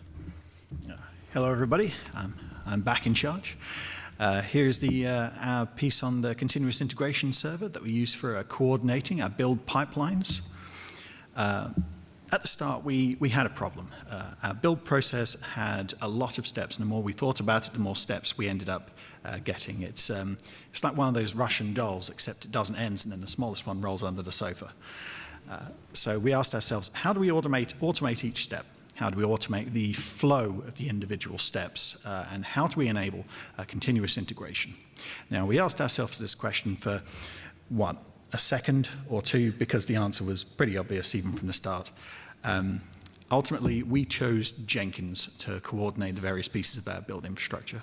Hello, everybody. I'm back in charge. Here's our piece on the continuous integration server that we use for coordinating our build pipelines. At the start, we had a problem. Our build process had a lot of steps, and the more we thought about it, the more steps we ended up getting. It's like one of those Russian dolls, except it doesn't end, and then the smallest one rolls under the sofa. So we asked ourselves, how do we automate each step? How do we automate the flow of the individual steps? And how do we enable continuous integration? Now, we asked ourselves this question for, what, a second or two, because the answer was pretty obvious even from the start. Ultimately, we chose Jenkins to coordinate the various pieces of our build infrastructure.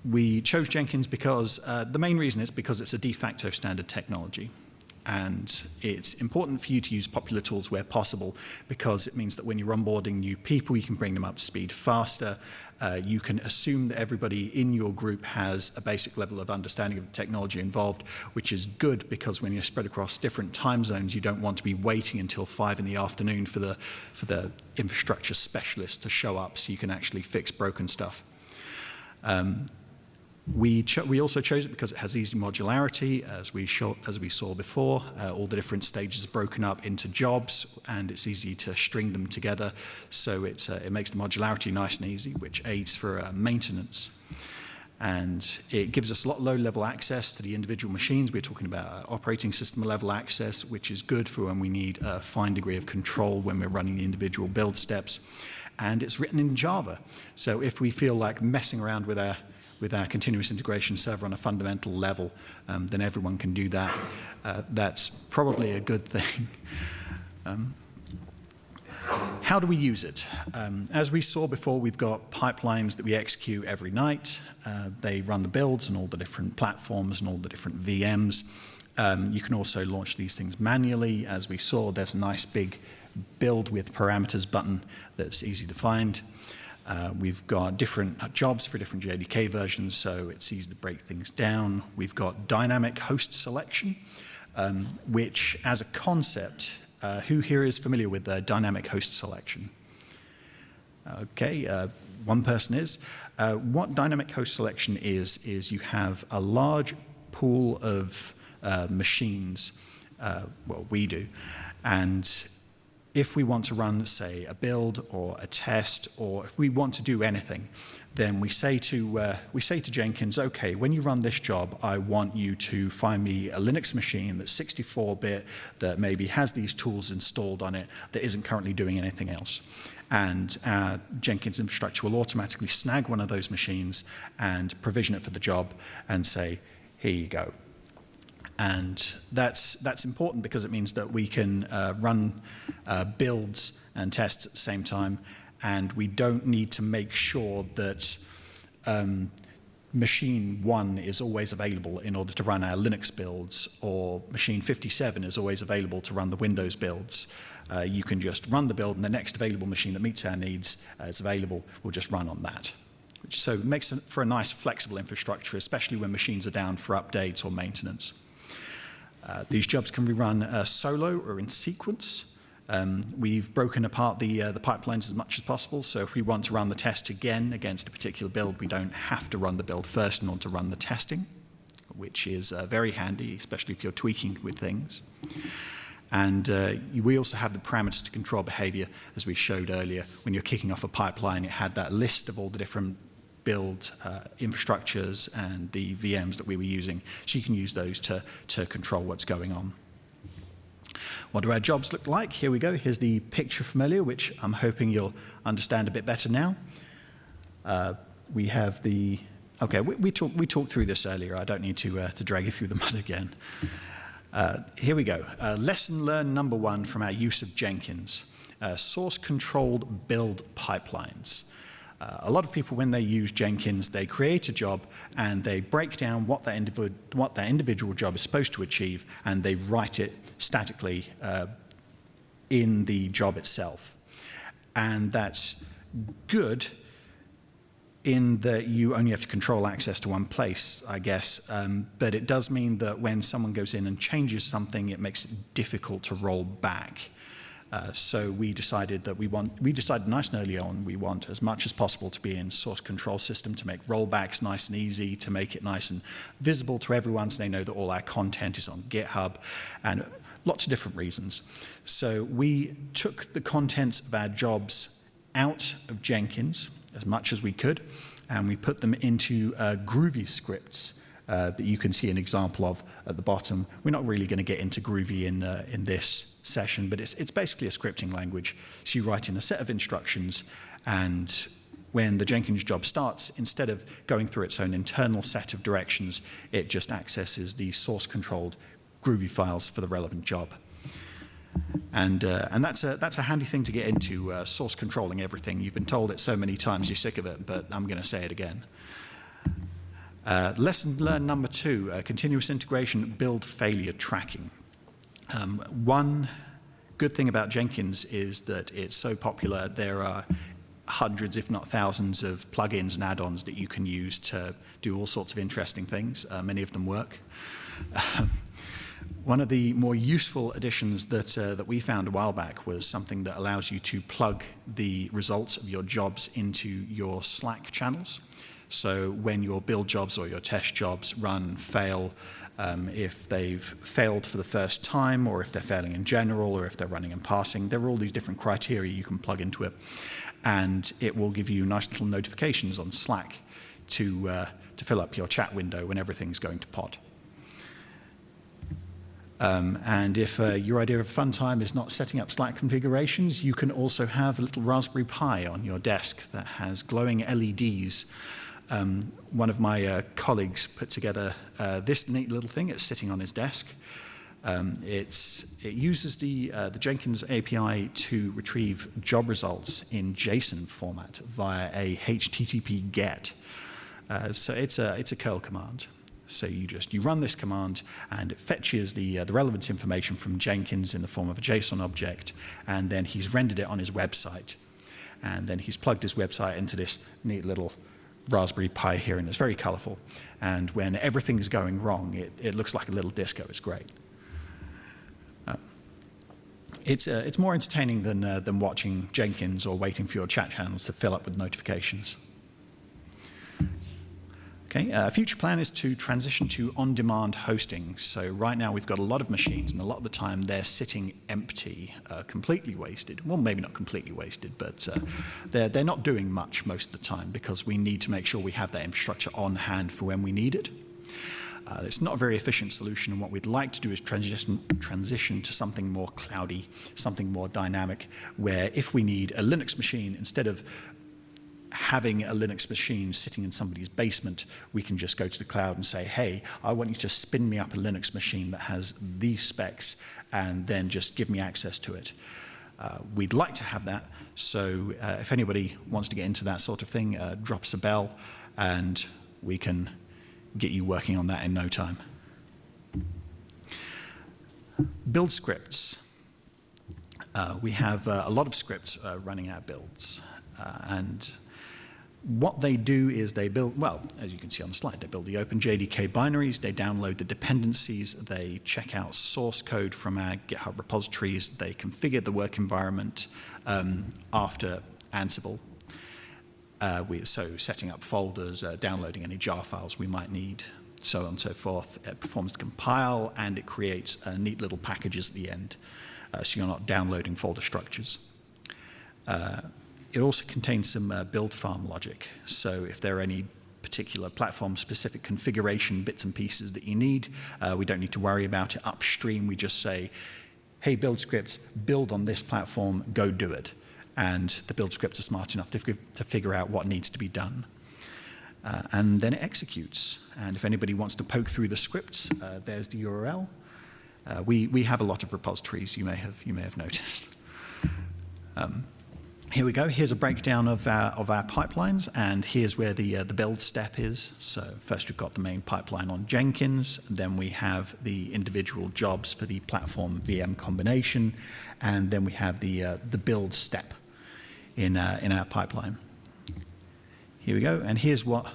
We chose Jenkins because the main reason is because it's a de facto standard technology. And it's important for you to use popular tools where possible, because it means that when you're onboarding new people, you can bring them up to speed faster. You can assume that everybody in your group has a basic level of understanding of the technology involved, which is good because when you're spread across different time zones, you don't want to be waiting until 5 in the afternoon for the infrastructure specialist to show up so you can actually fix broken stuff. We also chose it because it has easy modularity, as we saw before. All the different stages are broken up into jobs, and it's easy to string them together. So it makes the modularity nice and easy, which aids for maintenance. And it gives us a lot low-level access to the individual machines. We're talking about operating system level access, which is good for when we need a fine degree of control when we're running the individual build steps. And it's written in Java. So if we feel like messing around with our continuous integration server on a fundamental level, then everyone can do that. That's probably a good thing. How do we use it? As we saw before, we've got pipelines that we execute every night. They run the builds on all the different platforms and all the different VMs. You can also launch these things manually. As we saw, there's a nice big build with parameters button that's easy to find. We've got different jobs for different JDK versions, so it's easy to break things down. We've got dynamic host selection, which as a concept, who here is familiar with dynamic host selection? Okay, one person is. What dynamic host selection is you have a large pool of machines, well, we do, and if we want to run, say, a build or a test, or if we want to do anything, then we say to Jenkins, okay, when you run this job, I want you to find me a Linux machine that's 64-bit, that maybe has these tools installed on it, that isn't currently doing anything else. And our Jenkins infrastructure will automatically snag one of those machines and provision it for the job and say, here you go. And that's important because it means that we can run builds and tests at the same time, and we don't need to make sure that machine 1 is always available in order to run our Linux builds, or machine 57 is always available to run the Windows builds. You can just run the build, and the next available machine that meets our needs is available. We'll just run on that. Which so makes it for a nice flexible infrastructure, especially when machines are down for updates or maintenance. These jobs can be run solo or in sequence. We've broken apart the pipelines as much as possible, so if we want to run the test again against a particular build, we don't have to run the build first in order to run the testing, which is very handy, especially if you're tweaking with things. And we also have the parameters to control behavior, as we showed earlier. When you're kicking off a pipeline, it had that list of all the different build infrastructures and the VMs that we were using. So you can use those to control what's going on. What do our jobs look like? Here we go. Here's the picture familiar, which I'm hoping you'll understand a bit better now. We have the, okay, we talked through this earlier. I don't need to drag you through the mud again. Here we go. Lesson learned number 1 from our use of Jenkins. Source-controlled build pipelines. A lot of people, when they use Jenkins, they create a job and they break down what that individual job is supposed to achieve, and they write it statically in the job itself. And that's good in that you only have to control access to one place, I guess. But it does mean that when someone goes in and changes something, it makes it difficult to roll back. So we decided nice and early on, we want as much as possible to be in source control system to make rollbacks nice and easy, to make it nice and visible to everyone so they know that all our content is on GitHub, and lots of different reasons. So we took the contents of our jobs out of Jenkins as much as we could, and we put them into Groovy scripts that you can see an example of at the bottom. We're not really going to get into Groovy in this session, but it's basically a scripting language. So you write in a set of instructions, and when the Jenkins job starts, instead of going through its own internal set of directions, it just accesses the source-controlled Groovy files for the relevant job. And that's a handy thing to get into, source controlling everything. You've been told it so many times you're sick of it, but I'm going to say it again. Lesson learned number 2, continuous integration build failure tracking. One good thing about Jenkins is that it's so popular. There are hundreds, if not thousands, of plugins and add-ons that you can use to do all sorts of interesting things. Many of them work. One of the more useful additions that we found a while back was something that allows you to plug the results of your jobs into your Slack channels. So when your build jobs or your test jobs fail, if they've failed for the first time, or if they're failing in general, or if they're running and passing, there are all these different criteria you can plug into it. And it will give you nice little notifications on Slack to fill up your chat window when everything's going to pod. And if your idea of a fun time is not setting up Slack configurations, you can also have a little Raspberry Pi on your desk that has glowing LEDs. One of my colleagues put together this neat little thing. It's sitting on his desk. It uses the Jenkins API to retrieve job results in JSON format via a HTTP GET. So it's a curl command. So you run this command, and it fetches the relevant information from Jenkins in the form of a JSON object, and then he's rendered it on his website. And then he's plugged his website into this neat little Raspberry Pi here, and it's very colorful. And when everything's going wrong, it looks like a little disco. It's great. It's more entertaining than watching Jenkins or waiting for your chat channels to fill up with notifications. Okay, future plan is to transition to on-demand hosting. So right now we've got a lot of machines, and a lot of the time they're sitting empty, completely wasted. Well, maybe not completely wasted, but they're not doing much most of the time because we need to make sure we have that infrastructure on hand for when we need it. It's not a very efficient solution, and what we'd like to do is transition to something more cloudy, something more dynamic, where if we need a Linux machine, instead of having a Linux machine sitting in somebody's basement, we can just go to the cloud and say, hey, I want you to spin me up a Linux machine that has these specs, and then just give me access to it. We'd like to have that, so if anybody wants to get into that sort of thing, drop us a bell, and we can get you working on that in no time. Build scripts. We have a lot of scripts running our builds, and what they do is they build, well, as you can see on the slide, they build the OpenJDK binaries, they download the dependencies, they check out source code from our GitHub repositories, they configure the work environment after Ansible. So setting up folders, downloading any jar files we might need, so on and so forth. It performs the compile, and it creates neat little packages at the end, so you're not downloading folder structures. It also contains some build farm logic, so if there are any particular platform-specific configuration bits and pieces that you need, we don't need to worry about it upstream. We just say, hey, build scripts, build on this platform, go do it. And the build scripts are smart enough to figure out what needs to be done. And then it executes. And if anybody wants to poke through the scripts, there's the URL. We have a lot of repositories, you may have noticed. Here we go. Here's a breakdown of our pipelines, and here's where the build step is. So first we've got the main pipeline on Jenkins, then we have the individual jobs for the platform VM combination, and then we have the build step in our pipeline. Here we go, and here's what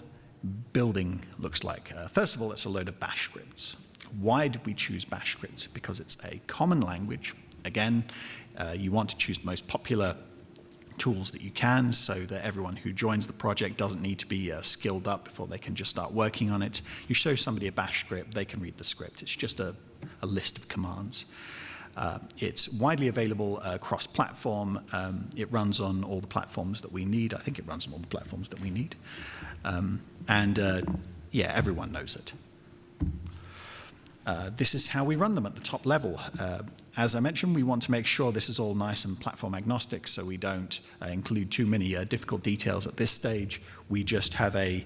building looks like. First of all, it's a load of bash scripts. Why did we choose bash scripts? Because it's a common language. Again, you want to choose the most popular tools that you can, so that everyone who joins the project doesn't need to be skilled up before they can just start working on it. You show somebody a bash script, they can read the script. It's just a list of commands. It's widely available cross-platform. It runs on all the platforms that we need. I think it runs on all the platforms that we need. Yeah, everyone knows it. This is how we run them at the top level. As I mentioned, we want to make sure this is all nice and platform agnostic, so we don't include too many difficult details at this stage. We just have a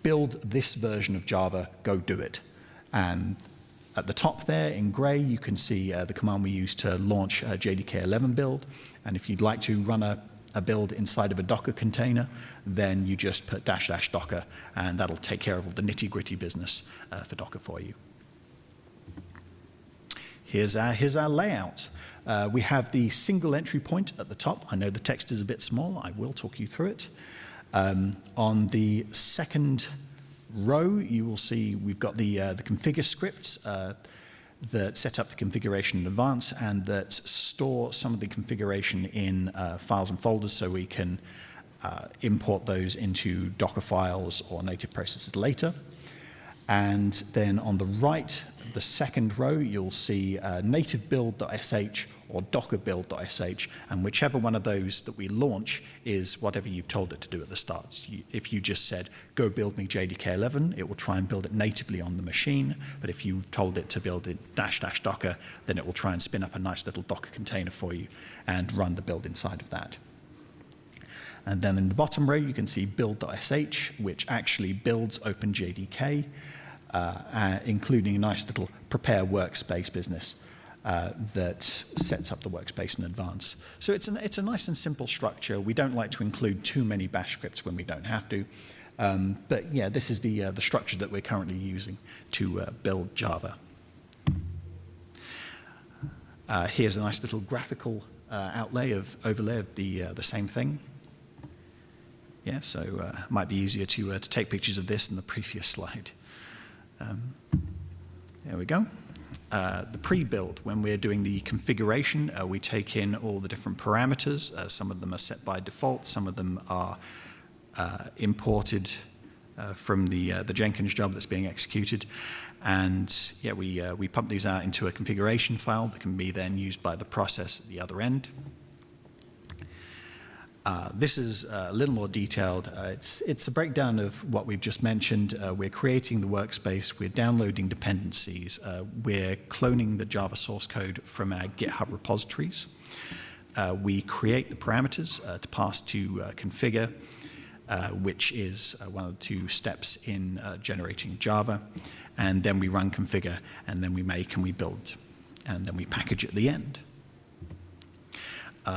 build this version of Java, go do it. And at the top there in gray, you can see the command we use to launch JDK 11 build. And if you'd like to run a build inside of a Docker container, then you just put -- Docker, and that'll take care of all the nitty-gritty business for Docker for you. Here's our layout. We have the single entry point at the top. I know the text is a bit small. I will talk you through it. On the second row, you will see we've got the configure scripts that set up the configuration in advance and that store some of the configuration in files and folders, so we can import those into Docker files or native processes later. And then on the right, the second row, you'll see native build.sh or docker build.sh, and whichever one of those that we launch is whatever you've told it to do at the start. If you just said, go build me JDK 11, it will try and build it natively on the machine, but if you've told it to build it -- docker, then it will try and spin up a nice little Docker container for you and run the build inside of that. And then in the bottom row, you can see build.sh, which actually builds OpenJDK, including a nice little prepare workspace business that sets up the workspace in advance. So it's a nice and simple structure. We don't like to include too many bash scripts when we don't have to. But yeah, this is the structure that we're currently using to build Java. Here's a nice little graphical overlay of the same thing. Yeah, so it might be easier to take pictures of this than the previous slide. There we go. The pre-build, when we're doing the configuration, we take in all the different parameters. Some of them are set by default, some of them are imported from the Jenkins job that's being executed. And yeah, we pump these out into a configuration file that can be then used by the process at the other end. This is a little more detailed. It's a breakdown of what we've just mentioned. We're creating the workspace, we're downloading dependencies, we're cloning the Java source code from our GitHub repositories. We create the parameters to pass to configure, which is one of the two steps in generating Java. And then we run configure, and then we make and we build, and then we package at the end.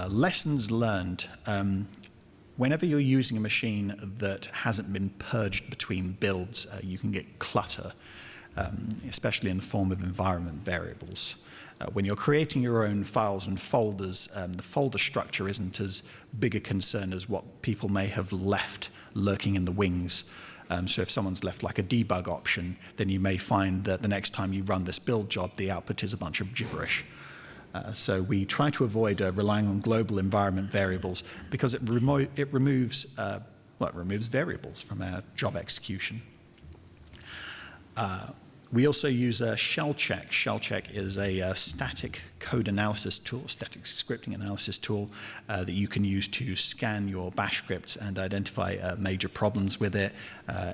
Lessons learned. Whenever you're using a machine that hasn't been purged between builds, you can get clutter, especially in the form of environment variables. When you're creating your own files and folders, the folder structure isn't as big a concern as what people may have left lurking in the wings. So if someone's left like a debug option, then you may find that the next time you run this build job, the output is a bunch of gibberish. So we try to avoid relying on global environment variables because it removes variables from our job execution. We also use a shell check. Shell check is a static code analysis tool, static scripting analysis tool that you can use to scan your bash scripts and identify major problems with it,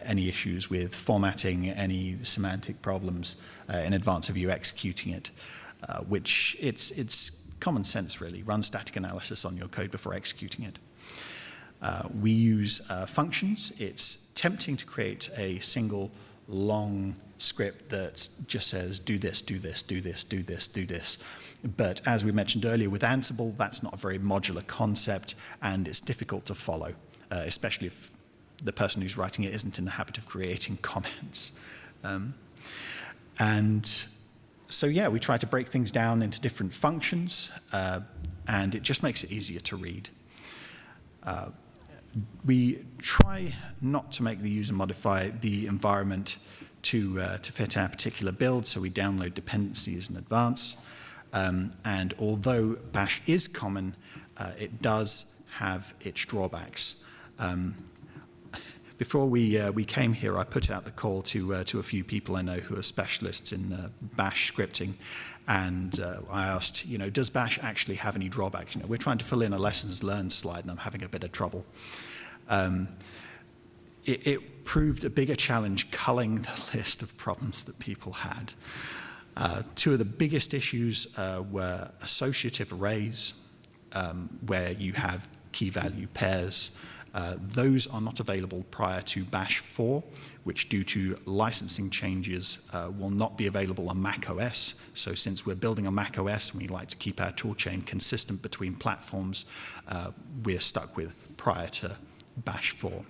any issues with formatting, any semantic problems in advance of you executing it, which it's common sense really. Run static analysis on your code before executing it. We use functions. It's tempting to create a single long script that just says do this, do this, do this, do this, do this. But as we mentioned earlier with Ansible, that's not a very modular concept and it's difficult to follow, especially if the person who's writing it isn't in the habit of creating comments. And so yeah, we try to break things down into different functions and it just makes it easier to read. We try not to make the user modify the environment to fit our particular build, so we download dependencies in advance. And although Bash is common, it does have its drawbacks. Before we came here, I put out the call to a few people I know who are specialists in Bash scripting, and I asked, does Bash actually have any drawbacks? We're trying to fill in a lessons learned slide, and I'm having a bit of trouble. It proved a bigger challenge culling the list of problems that people had. Two of the biggest issues were associative arrays, where you have key value pairs. Those are not available prior to Bash 4, which due to licensing changes will not be available on macOS. So since we're building on macOS and we like to keep our toolchain consistent between platforms, we're stuck with prior to Bash 4.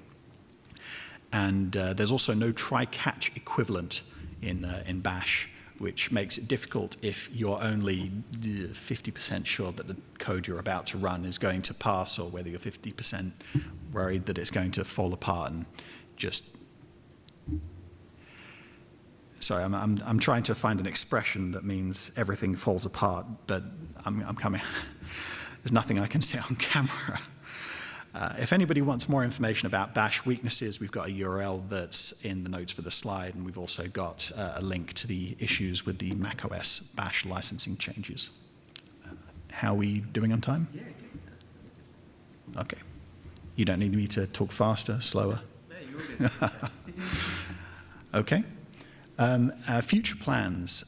And there's also no try-catch equivalent in Bash, which makes it difficult if you're only 50% sure that the code you're about to run is going to pass, or whether you're 50% worried that it's going to fall apart and just... Sorry, I'm trying to find an expression that means everything falls apart, but I'm coming... There's nothing I can say on camera. If anybody wants more information about Bash weaknesses, we've got a URL that's in the notes for the slide, and we've also got a link to the issues with the macOS Bash licensing changes. How are we doing on time? Yeah, good. Okay. You don't need me to talk faster, slower? No, you're good. Okay. Future plans,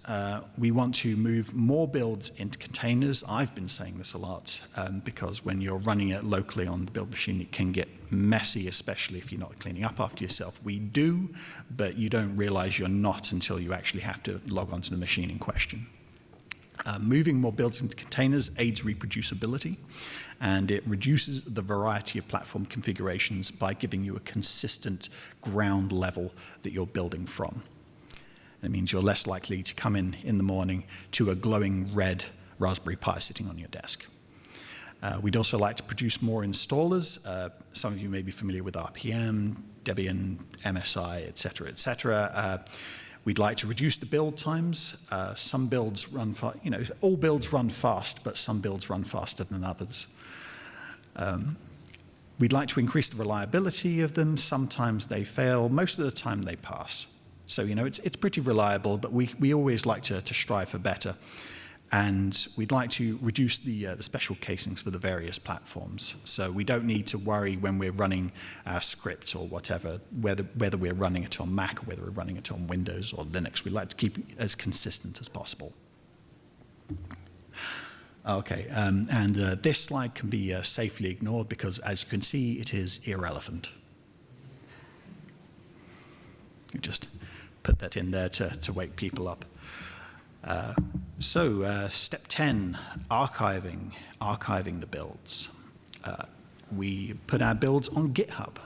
we want to move more builds into containers. I've been saying this a lot because when you're running it locally on the build machine, it can get messy, especially if you're not cleaning up after yourself. We do, but you don't realize you're not until you actually have to log onto the machine in question. Moving more builds into containers aids reproducibility, and it reduces the variety of platform configurations by giving you a consistent ground level that you're building from. It means you're less likely to come in the morning to a glowing red Raspberry Pi sitting on your desk. We'd also like to produce more installers. Some of you may be familiar with RPM, Debian, MSI, et cetera, et cetera. We'd like to reduce the build times. Some builds run fast, all builds run fast, but some builds run faster than others. We'd like to increase the reliability of them. Sometimes they fail. Most of the time they pass. So, it's pretty reliable, but we always like to strive for better. And we'd like to reduce the special casings for the various platforms. So we don't need to worry when we're running our script or whatever, whether we're running it on Mac or whether we're running it on Windows or Linux. We like to keep it as consistent as possible. Okay, and this slide can be safely ignored because, as you can see, it is irrelevant. You just put that in there to wake people up. So step 10, archiving the builds. We put our builds on GitHub.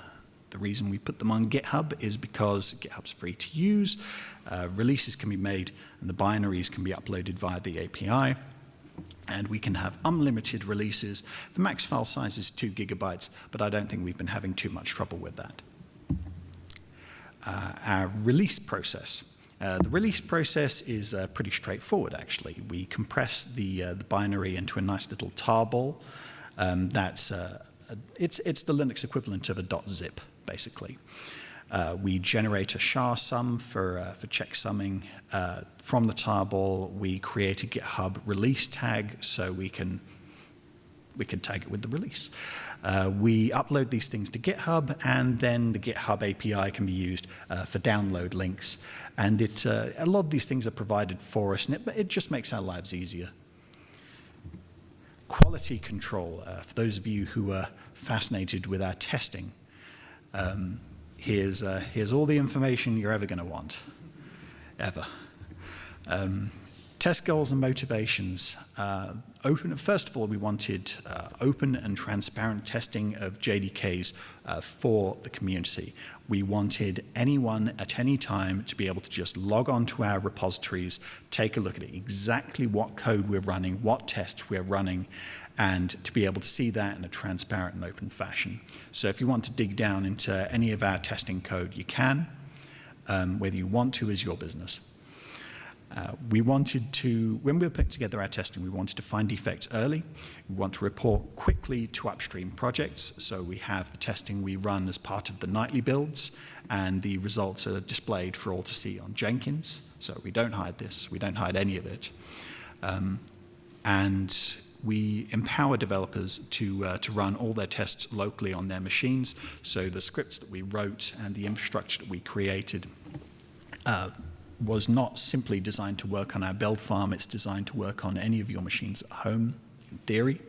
The reason we put them on GitHub is because GitHub's free to use, releases can be made, and the binaries can be uploaded via the API, and we can have unlimited releases. The max file size is 2 gigabytes, but I don't think we've been having too much trouble with that. Our release process. The release process is pretty straightforward, actually. We compress the binary into a nice little tarball. It's the Linux equivalent of a .zip, basically. We generate a SHA sum for checksumming. From the tarball, we create a GitHub release tag so we can tag it with the release. We upload these things to GitHub, and then the GitHub API can be used for download links. And a lot of these things are provided for us, and it just makes our lives easier. Quality control, for those of you who are fascinated with our testing, here's all the information you're ever going to want, ever. Test goals and motivations. First of all, we wanted open and transparent testing of JDKs for the community. We wanted anyone at any time to be able to just log on to our repositories, take a look at exactly what code we're running, what tests we're running, and to be able to see that in a transparent and open fashion. So if you want to dig down into any of our testing code, you can. Whether you want to is your business. We wanted to, when we were putting together our testing, we wanted to find defects early. We want to report quickly to upstream projects. So we have the testing we run as part of the nightly builds, and the results are displayed for all to see on Jenkins. So we don't hide this. We don't hide any of it. And we empower developers to run all their tests locally on their machines. So the scripts that we wrote and the infrastructure that we created was not simply designed to work on our build farm. It's designed to work on any of your machines at home, in theory.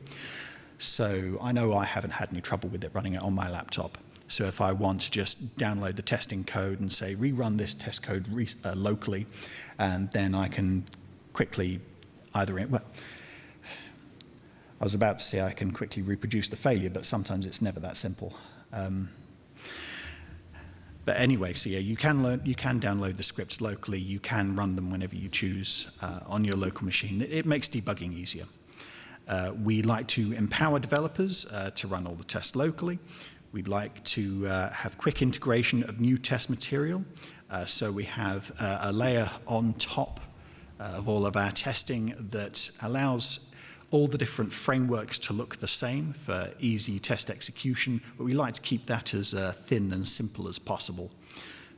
So I know I haven't had any trouble with it running it on my laptop. So if I want to just download the testing code and say, rerun this test code locally, and then I can quickly I was about to say I can quickly reproduce the failure, but sometimes it's never that simple. But anyway, so yeah, you can download the scripts locally. You can run them whenever you choose on your local machine. It makes debugging easier. We like to empower developers to run all the tests locally. We'd like to have quick integration of new test material. So we have a layer on top of all of our testing that allows all the different frameworks to look the same for easy test execution, but we like to keep that as thin and simple as possible.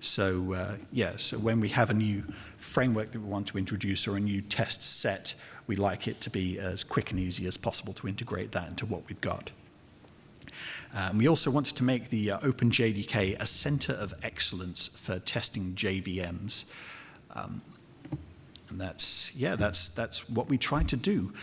So so when we have a new framework that we want to introduce or a new test set, we like it to be as quick and easy as possible to integrate that into what we've got. We also wanted to make the OpenJDK a center of excellence for testing JVMs. And that's what we try to do.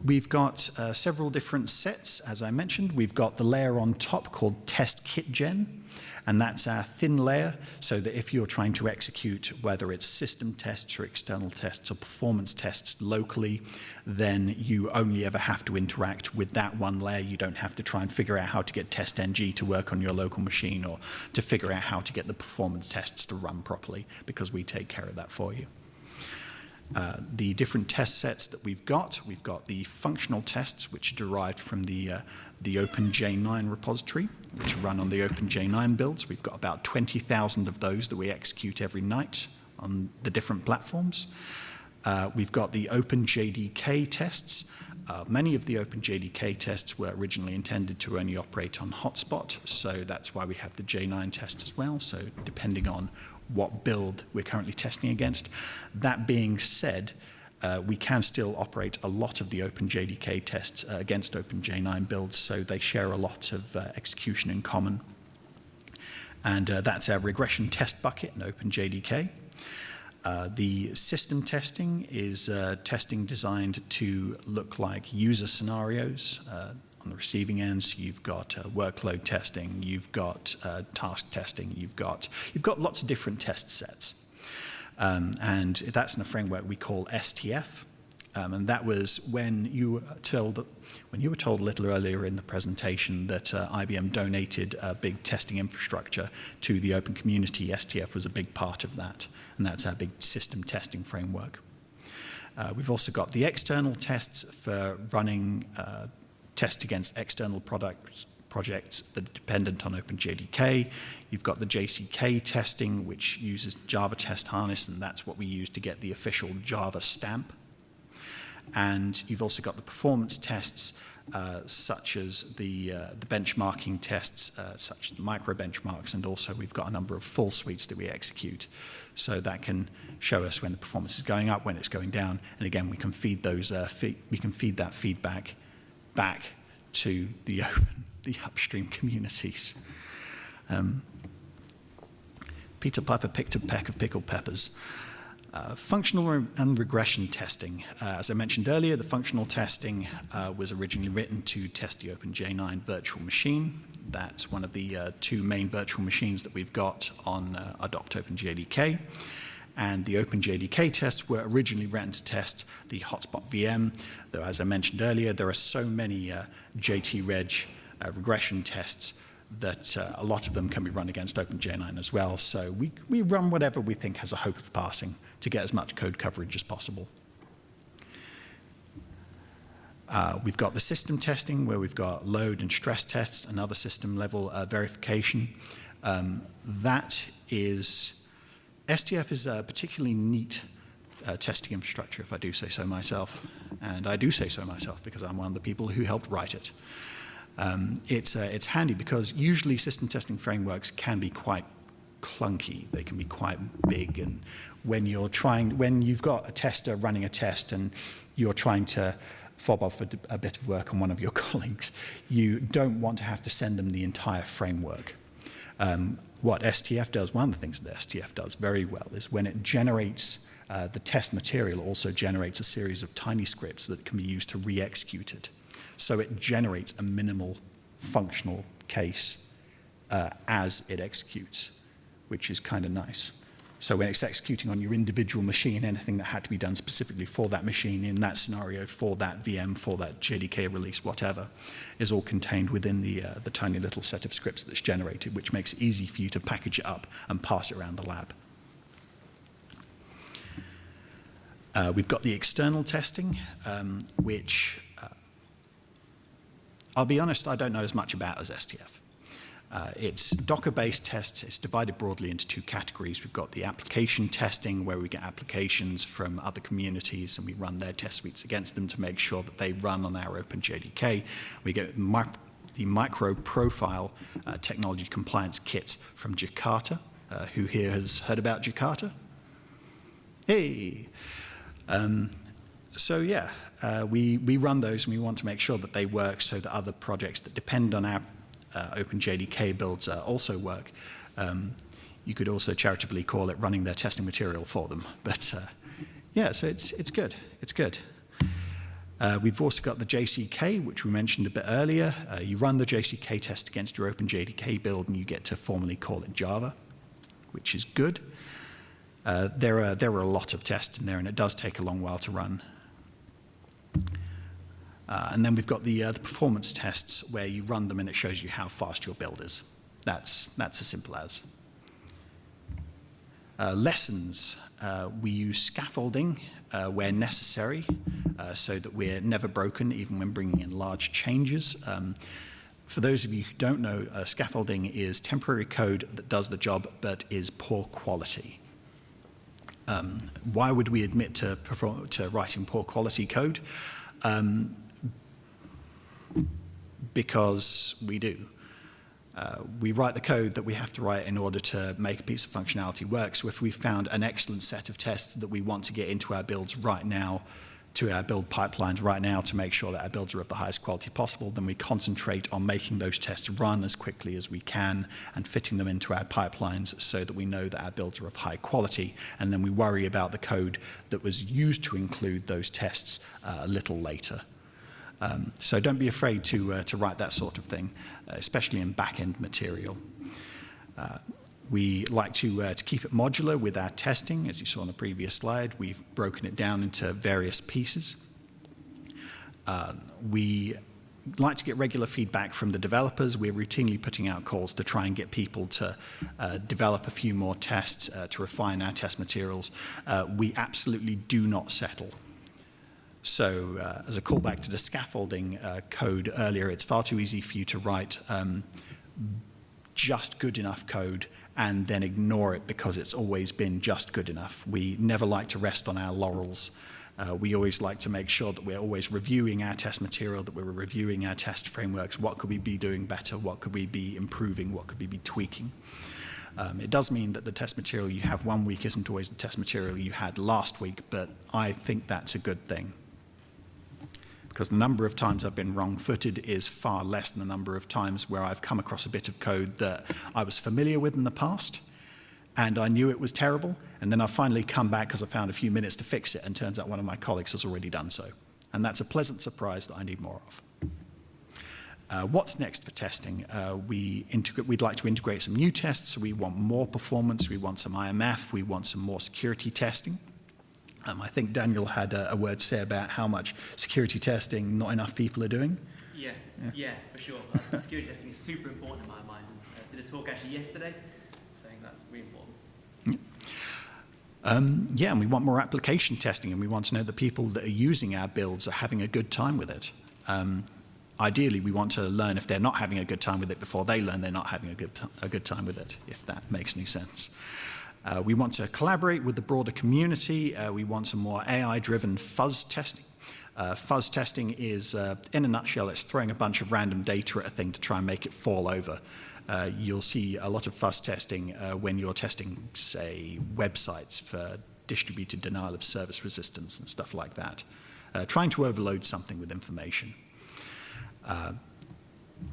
We've got several different sets, as I mentioned. We've got the layer on top called Test Kit Gen, and that's our thin layer, so that if you're trying to execute, whether it's system tests or external tests or performance tests locally, then you only ever have to interact with that one layer. You don't have to try and figure out how to get TestNG to work on your local machine or to figure out how to get the performance tests to run properly, because we take care of that for you. The different test sets that we've got the functional tests, which are derived from the OpenJ9 repository, which run on the OpenJ9 builds. We've got about 20,000 of those that we execute every night on the different platforms. We've got the OpenJDK tests. Many of the OpenJDK tests were originally intended to only operate on HotSpot, so that's why we have the J9 tests as well. So depending on what build we're currently testing against. That being said, we can still operate a lot of the OpenJDK tests against OpenJ9 builds, so they share a lot of execution in common. And that's our regression test bucket in OpenJDK. The system testing is testing designed to look like user scenarios. On the receiving end, so you've got workload testing, you've got task testing, you've got lots of different test sets, and that's in a framework we call STF. And that was when you were told a little earlier in the presentation that IBM donated a big testing infrastructure to the open community. STF was a big part of that, and that's our big system testing framework. We've also got the external tests for running tests against external projects that are dependent on OpenJDK. You've got the JCK testing, which uses Java Test Harness, and that's what we use to get the official Java stamp. And you've also got the performance tests, such as the benchmarking tests, such as the micro benchmarks, and also we've got a number of full suites that we execute. So that can show us when the performance is going up, when it's going down, and again, we can feed those we can feed that feedback back to the upstream communities. Peter Piper picked a peck of pickled peppers. Functional and regression testing. As I mentioned earlier, the functional testing was originally written to test the OpenJ9 virtual machine. That's one of the two main virtual machines that we've got on AdoptOpenJDK. And the OpenJDK tests were originally written to test the HotSpot VM, though as I mentioned earlier, there are so many JT-Reg regression tests that a lot of them can be run against OpenJ9 as well. So we run whatever we think has a hope of passing to get as much code coverage as possible. We've got the system testing where we've got load and stress tests and other system level verification. STF is a particularly neat testing infrastructure, if I do say so myself. And I do say so myself because I'm one of the people who helped write it. It's handy because usually system testing frameworks can be quite clunky. They can be quite big, and when you've got a tester running a test and you're trying to fob off a bit of work on one of your colleagues, you don't want to have to send them the entire framework. What STF does, one of the things that STF does very well is when it generates the test material, also generates a series of tiny scripts that can be used to re-execute it. So it generates a minimal functional case as it executes, which is kind of nice. So when it's executing on your individual machine, anything that had to be done specifically for that machine in that scenario, for that VM, for that JDK release, whatever, is all contained within the tiny little set of scripts that's generated, which makes it easy for you to package it up and pass it around the lab. We've got the external testing, which I'll be honest, I don't know as much about as STF. It's Docker-based tests. It's divided broadly into two categories. We've got the application testing, where we get applications from other communities and we run their test suites against them to make sure that they run on our OpenJDK. We get the micro-profile technology compliance kit from Jakarta. Who here has heard about Jakarta? Hey! So yeah, we run those and we want to make sure that they work so that other projects that depend on our OpenJDK builds also work. You could also charitably call it running their testing material for them. But yeah, so it's good. It's good. We've also got the JCK, which we mentioned a bit earlier. You run the JCK test against your OpenJDK build and you get to formally call it Java, which is good. There are a lot of tests in there and it does take a long while to run. And then we've got the performance tests where you run them and it shows you how fast your build is. That's as simple as. Lessons. We use scaffolding where necessary so that we're never broken even when bringing in large changes. For those of you who don't know, scaffolding is temporary code that does the job but is poor quality. Why would we admit to writing poor quality code? Because we do. We write the code that we have to write in order to make a piece of functionality work. So if we found an excellent set of tests that we want to get into our builds right now, to our build pipelines right now to make sure that our builds are of the highest quality possible, then we concentrate on making those tests run as quickly as we can and fitting them into our pipelines so that we know that our builds are of high quality, and then we worry about the code that was used to include those tests a little later. So don't be afraid to write that sort of thing, especially in back-end material. We like to keep it modular with our testing. As you saw on the previous slide, we've broken it down into various pieces. We like to get regular feedback from the developers. We're routinely putting out calls to try and get people to develop a few more tests, to refine our test materials. We absolutely do not settle. So as a callback to the scaffolding code earlier, it's far too easy for you to write just good enough code and then ignore it because it's always been just good enough. We never like to rest on our laurels We always like to make sure that we're always reviewing our test material, that we're reviewing our test frameworks. What could we be doing better? What could we be improving? What could we be tweaking? It does mean that the test material you have one week isn't always the test material you had last week, but I think that's a good thing. Because the number of times I've been wrong-footed is far less than the number of times where I've come across a bit of code that I was familiar with in the past, and I knew it was terrible, and then I finally come back because I found a few minutes to fix it, and turns out one of my colleagues has already done so. And that's a pleasant surprise that I need more of. What's next for testing? We'd like to integrate some new tests. We want more performance. We want some IMF. We want some more security testing. I think Daniel had a word to say about how much security testing not enough people are doing. Yeah, for sure. Security testing is super important in my mind. I did a talk actually yesterday saying that's really important. Yeah, and we want more application testing, and we want to know that people that are using our builds are having a good time with it. Ideally, we want to learn if they're not having a good time with it before they learn they're not having a good time with it, if that makes any sense. We want to collaborate with the broader community. We want some more AI-driven fuzz testing. Fuzz testing is, in a nutshell, it's throwing a bunch of random data at a thing to try and make it fall over. You'll see a lot of fuzz testing when you're testing, say, websites for distributed denial of service resistance and stuff like that. Trying to overload something with information.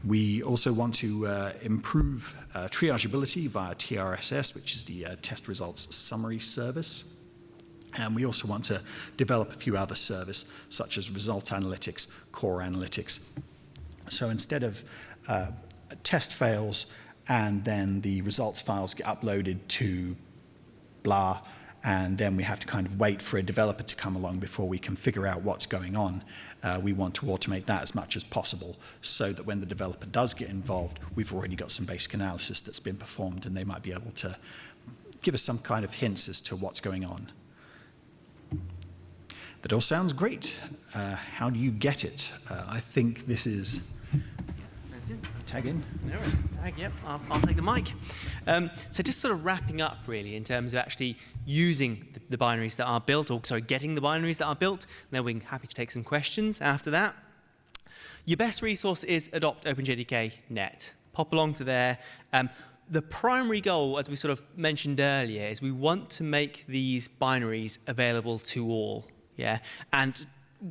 We also want to improve triageability via TRSS, which is the test results summary service. And we also want to develop a few other services, such as result analytics, core analytics. So instead of test fails and then the results files get uploaded to blah, and then we have to kind of wait for a developer to come along before we can figure out what's going on. We want to automate that as much as possible so that when the developer does get involved, we've already got some basic analysis that's been performed, and they might be able to give us some kind of hints as to what's going on. That all sounds great. How do you get it? I think this is... Tag in. No worries. Tag, yep. I'll take the mic. So just sort of wrapping up, really, in terms of actually using the binaries that are built, or sorry, getting the binaries that are built. And then we're happy to take some questions after that. Your best resource is AdoptOpenJDK net. Pop along to there. The primary goal, as we sort of mentioned earlier, is we want to make these binaries available to all. Yeah, and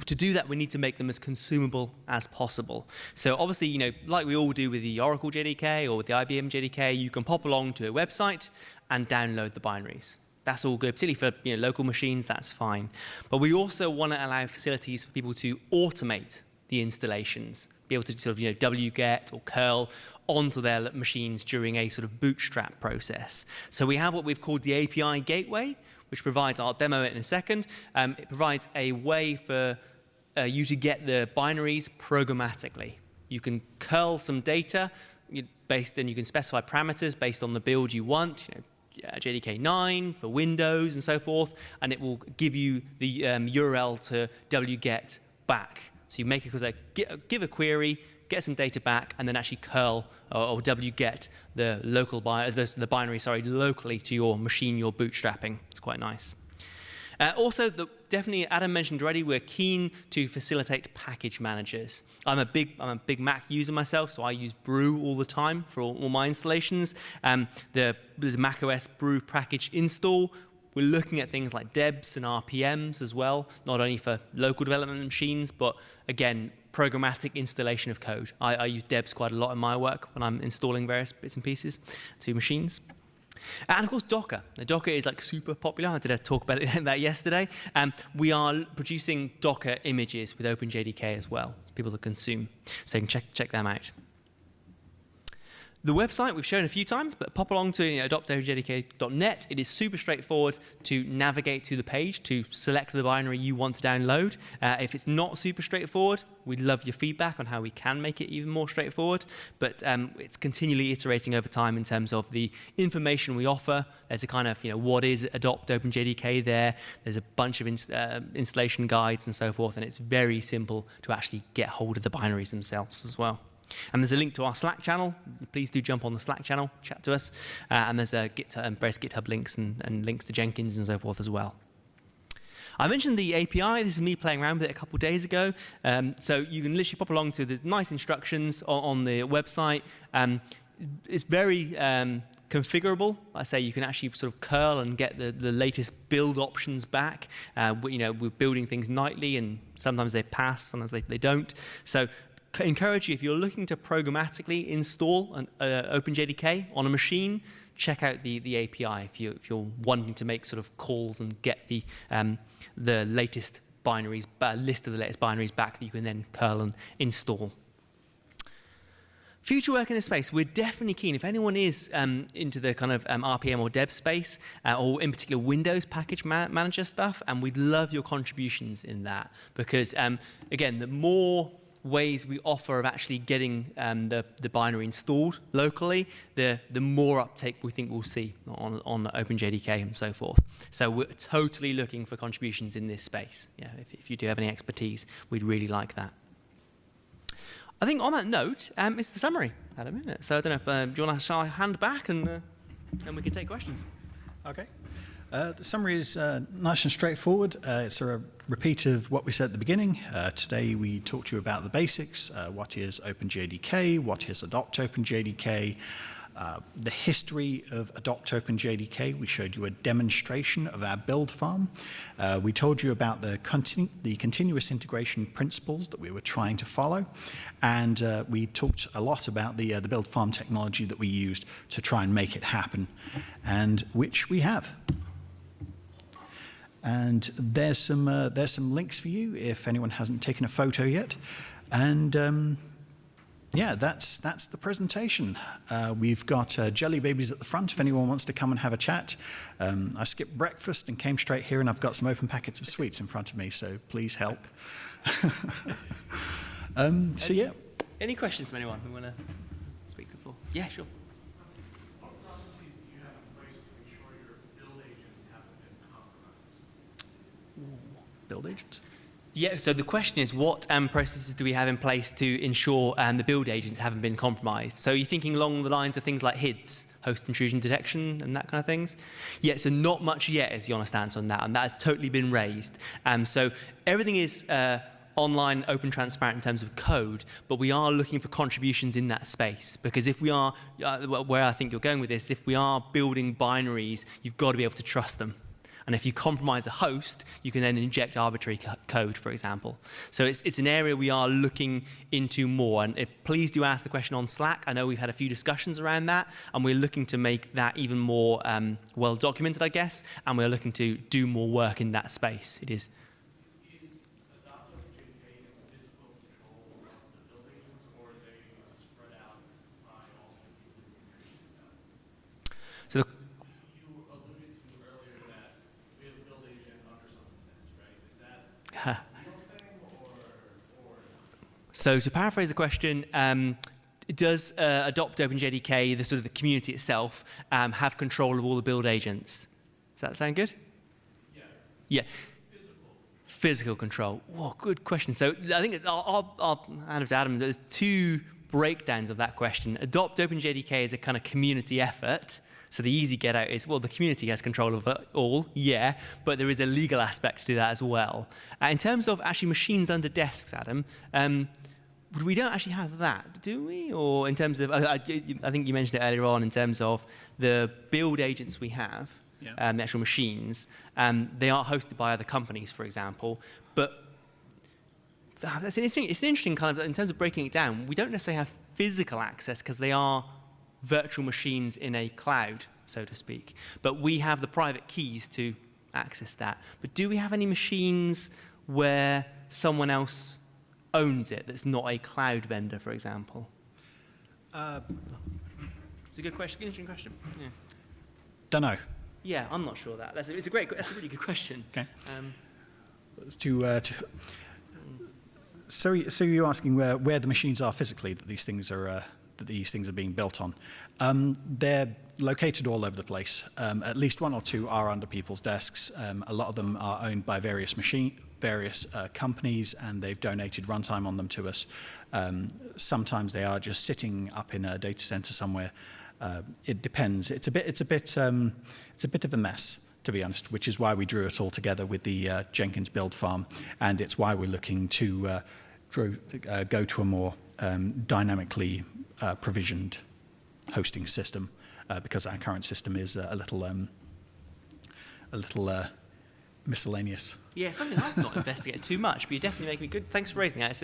to do that, we need to make them as consumable as possible. So obviously, you know, like we all do with the Oracle JDK or with the IBM JDK, you can pop along to a website and download the binaries. That's all good, particularly for local machines, that's fine. But we also want to allow facilities for people to automate the installations, be able to sort of wget or curl onto their machines during a sort of bootstrap process. So we have what we've called the API gateway, which provides, I'll demo it in a second, it provides a way for you to get the binaries programmatically. You can curl some data, then you can specify parameters based on the build you want, JDK 9 for Windows and so forth, and it will give you the URL to wget back. So you make it give a query, get some data back, and then actually curl or wget the local the binary locally to your machine you're bootstrapping. It's quite nice. Also, definitely, Adam mentioned already, we're keen to facilitate package managers. I'm a big Mac user myself, so I use Brew all the time for all my installations. There's a macOS Brew package install. We're looking at things like debs and RPMs as well, not only for local development machines, but again, programmatic installation of code. I use debs quite a lot in my work when I'm installing various bits and pieces to machines. And of course, Docker. Now, Docker is like super popular. I did a talk about that yesterday. We are producing Docker images with OpenJDK as well, for people to consume. So you can check them out. The website we've shown a few times, but pop along to AdoptOpenJDK.net. It is super straightforward to navigate to the page to select the binary you want to download. If it's not super straightforward, we'd love your feedback on how we can make it even more straightforward. But it's continually iterating over time in terms of the information we offer. There's a kind of, what is AdoptOpenJDK there? There's a bunch of installation guides and so forth, and it's very simple to actually get hold of the binaries themselves as well. And there's a link to our Slack channel. Please do jump on the Slack channel, chat to us. And there's various GitHub links and links to Jenkins and so forth as well. I mentioned the API. This is me playing around with it a couple of days ago. So you can literally pop along to the nice instructions on the website. It's very configurable. I say you can actually sort of curl and get the latest build options back. We're building things nightly, and sometimes they pass, sometimes they don't. So encourage you, if you're looking to programmatically install an OpenJDK on a machine, check out the API if you're wanting to make sort of calls and get the latest binaries, list of the latest binaries back that you can then curl and install. Future work in this space, we're definitely keen. If anyone is into the kind of RPM or dev space, or in particular Windows package manager stuff, and we'd love your contributions in that, because again, the more ways we offer of actually getting the binary installed locally, the more uptake we think we'll see on OpenJDK and so forth. So we're totally looking for contributions in this space. Yeah, if you do have any expertise, we'd really like that. I think on that note, it's the summary, Adam, isn't it? So I don't know if do you want to hand back and we can take questions. Okay. The summary is nice and straightforward. It's a repeat of what we said at the beginning. Today we talked to you about the basics. What is OpenJDK? What is AdoptOpenJDK? The history of AdoptOpenJDK. We showed you a demonstration of our build farm. We told you about the continuous integration principles that we were trying to follow. And we talked a lot about the build farm technology that we used to try and make it happen, and which we have. And there's some links for you if anyone hasn't taken a photo yet. And yeah, that's the presentation. We've got jelly babies at the front if anyone wants to come and have a chat. I skipped breakfast and came straight here, and I've got some open packets of sweets in front of me, so please help. So yeah. Any questions from anyone who want to speak to the floor? Yeah, sure. What processes do you have in place to ensure your build agents haven't been compromised? Build agents? Yeah, so the question is, what processes do we have in place to ensure the build agents haven't been compromised? So you're thinking along the lines of things like HIDs, host intrusion detection, and that kind of things? Yeah, so not much yet is the honest answer on that, and that has totally been raised. So everything is online, open, transparent in terms of code, but we are looking for contributions in that space, because if we are, where I think you're going with this, if we are building binaries, you've got to be able to trust them. And if you compromise a host, you can then inject arbitrary code, for example. So it's an area we are looking into more. And please do ask the question on Slack. I know we've had a few discussions around that, and we're looking to make that even more well documented, I guess. And we're looking to do more work in that space. It is. Is AdoptOpenJDK in physical control of the build agents, or are they spread out by all the people who contribute to that? So the You alluded to earlier that we have a build agent under someone's desk, right? Is that a real thing, or So to paraphrase the question, does AdoptOpenJDK, the sort of the community itself, have control of all the build agents? Does that sound good? yeah, Yeah. Physical control. Whoa, good question. So I think I'll hand it to Adam. There's two breakdowns of that question. AdoptOpenJDK is a kind of community effort. So the easy get out is, well, the community has control of it all, yeah, but there is a legal aspect to that as well. In terms of actually machines under desks, Adam, we don't actually have that, do we? Or in terms of, I think you mentioned it earlier on, in terms of the build agents we have, Yeah. The actual machines, they are hosted by other companies, for example, but it's an interesting kind of, in terms of breaking it down, we don't necessarily have physical access because they are virtual machines in a cloud, so to speak. But we have the private keys to access that. But do we have any machines where someone else owns it that's not a cloud vendor, for example? It's a good question, interesting question. Yeah. Don't know. Yeah, I'm not sure that. That's a really good question. Okay. So you're asking where the machines are physically that these things are being built on. They're located all over the place. At least one or two are under people's desks. A lot of them are owned by various companies, and they've donated runtime on them to us. Sometimes they are just sitting up in a data center somewhere. It depends. It's a bit of a mess. to be honest, which is why we drew it all together with the Jenkins Build Farm, and it's why we're looking to go to a more dynamically provisioned hosting system, because our current system is a little miscellaneous. Yeah, something I've not investigated too much, but you're definitely making me good. Thanks for raising that.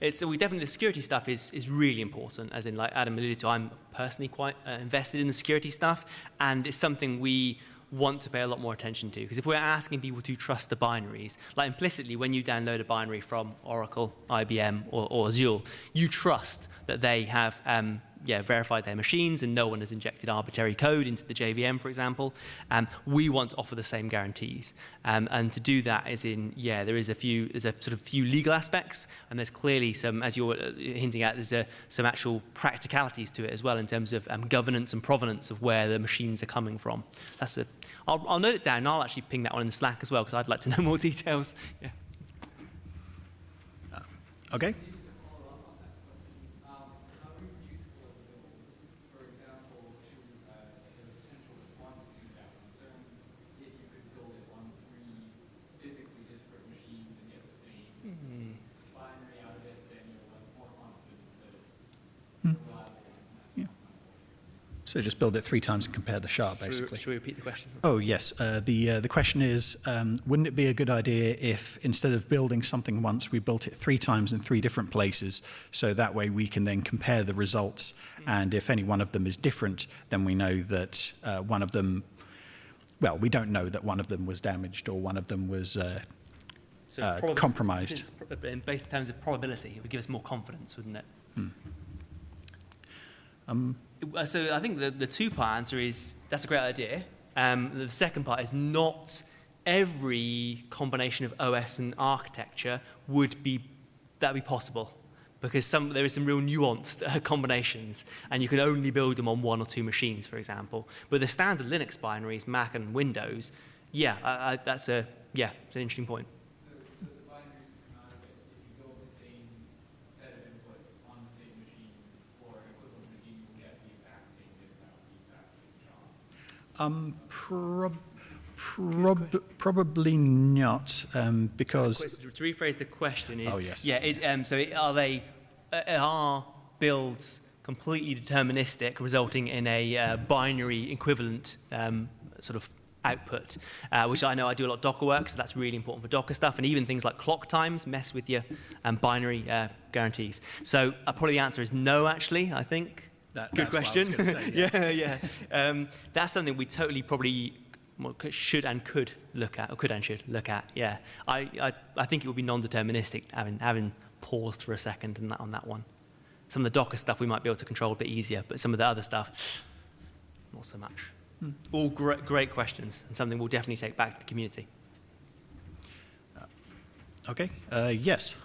We definitely, the security stuff is really important. As in, like Adam alluded to, I'm personally quite invested in the security stuff, and it's something we want to pay a lot more attention to. Because if we're asking people to trust the binaries, like implicitly, when you download a binary from Oracle, IBM, or Azure, you trust that they have verified their machines and no one has injected arbitrary code into the JVM, for example. We want to offer the same guarantees. And to do that is there's a sort of few legal aspects, and there's clearly some, as you're hinting at, there's some actual practicalities to it as well in terms of governance and provenance of where the machines are coming from. I'll note it down, and I'll actually ping that one in the Slack as well, because I'd like to know more details. Yeah. Okay. So just build it 3 times and compare the SHA, basically. Should we repeat the question? Oh, yes. The question is, wouldn't it be a good idea if instead of building something once, we built it 3 times in 3 different places, so that way we can then compare the results, and if any one of them is different, then we know that one of them, well, we don't know that one of them was damaged or one of them was compromised. Based in terms of probability, it would give us more confidence, wouldn't it? So I think the 2-part answer is that's a great idea. The second part is not every combination of OS and architecture would be possible, because there is some real nuanced combinations, and you can only build them on 1 or 2 machines, for example. But the standard Linux binaries, Mac and Windows, that's an interesting point. Probably not, because... So to rephrase the question is, oh, yes. Are builds completely deterministic, resulting in a binary equivalent sort of output, which I know I do a lot of Docker work, so that's really important for Docker stuff, and even things like clock times mess with your binary guarantees. So probably the answer is no, actually, I think. Good question. What I was gonna say, yeah. That's something we totally probably should and could look at, or could and should look at. Yeah, I think it would be non-deterministic, having paused for a second on that one. Some of the Docker stuff we might be able to control a bit easier, but some of the other stuff, not so much. All great questions, and something we'll definitely take back to the community. Okay. Yes.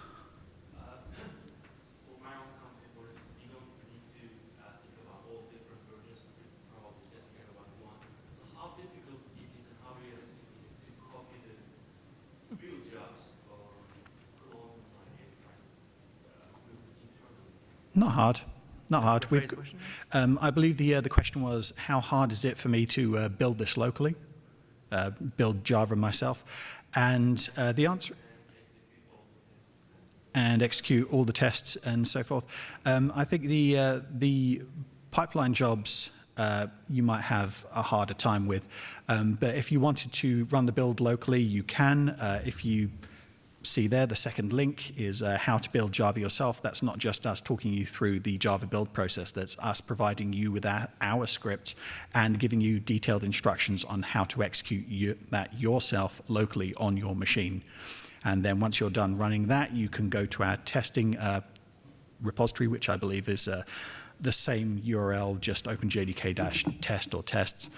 Not hard. Not hard. I believe the question was, how hard is it for me to build this locally, build Java myself, and the answer, and execute all the tests and so forth. I think the pipeline jobs you might have a harder time with, but if you wanted to run the build locally, you can. If you see there, the second link is how to build Java yourself. That's not just us talking you through the Java build process. That's us providing you with our script and giving you detailed instructions on how to execute that yourself locally on your machine. And then once you're done running that, you can go to our testing repository, which I believe is the same URL, just OpenJDK-test or tests.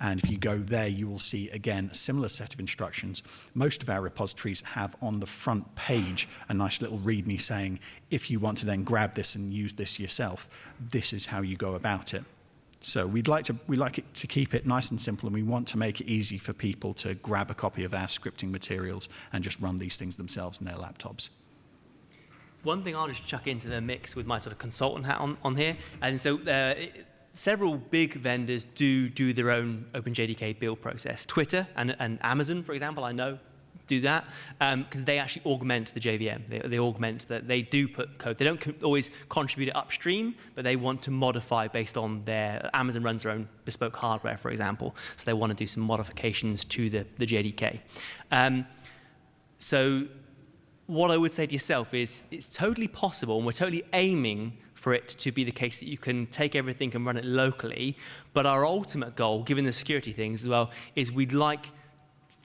And if you go there, you will see, again, a similar set of instructions. Most of our repositories have on the front page a nice little README saying, if you want to then grab this and use this yourself, this is how you go about it. So we like it to keep it nice and simple, and we want to make it easy for people to grab a copy of our scripting materials and just run these things themselves on their laptops. One thing I'll just chuck into the mix with my sort of consultant hat on here, and so several big vendors do their own OpenJDK build process. Twitter and Amazon, for example, I know, do that because they actually augment the JVM. They augment that. They do put code. They don't always contribute it upstream, but they want to modify based on their. Amazon runs their own bespoke hardware, for example, so they want to do some modifications to the JDK. So what I would say to yourself is it's totally possible, and we're totally aiming for it to be the case that you can take everything and run it locally. But our ultimate goal, given the security things as well, is we'd like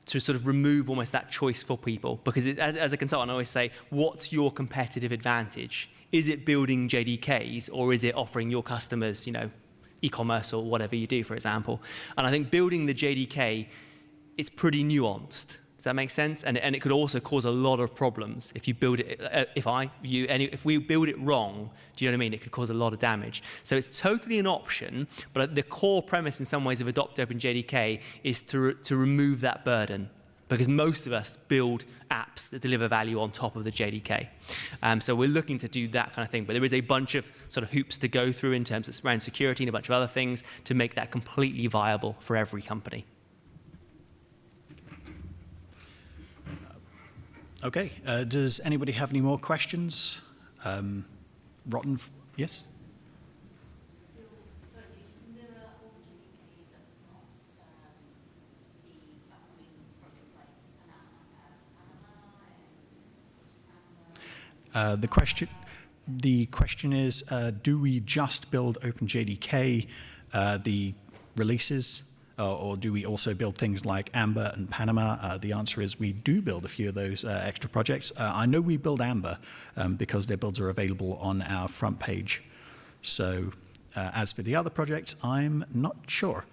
to sort of remove almost that choice for people. Because as a consultant, I always say, what's your competitive advantage? Is it building JDKs, or is it offering your customers, e-commerce or whatever you do, for example? And I think building the JDK is pretty nuanced. Does that make sense? And it could also cause a lot of problems if you build it. If we build it wrong, do you know what I mean? It could cause a lot of damage. So it's totally an option, but the core premise in some ways of AdoptOpenJDK is to remove that burden, because most of us build apps that deliver value on top of the JDK. So we're looking to do that kind of thing. But there is a bunch of sort of hoops to go through in terms of around security and a bunch of other things to make that completely viable for every company. Okay, does anybody have any more questions? Yes? So you just mirror all JDK, but not the upcoming projects like Panama and The question is, do we just build OpenJDK, the releases, or do we also build things like Amber and Panama? The answer is we do build a few of those extra projects. I know we build Amber because their builds are available on our front page. So as for the other projects, I'm not sure.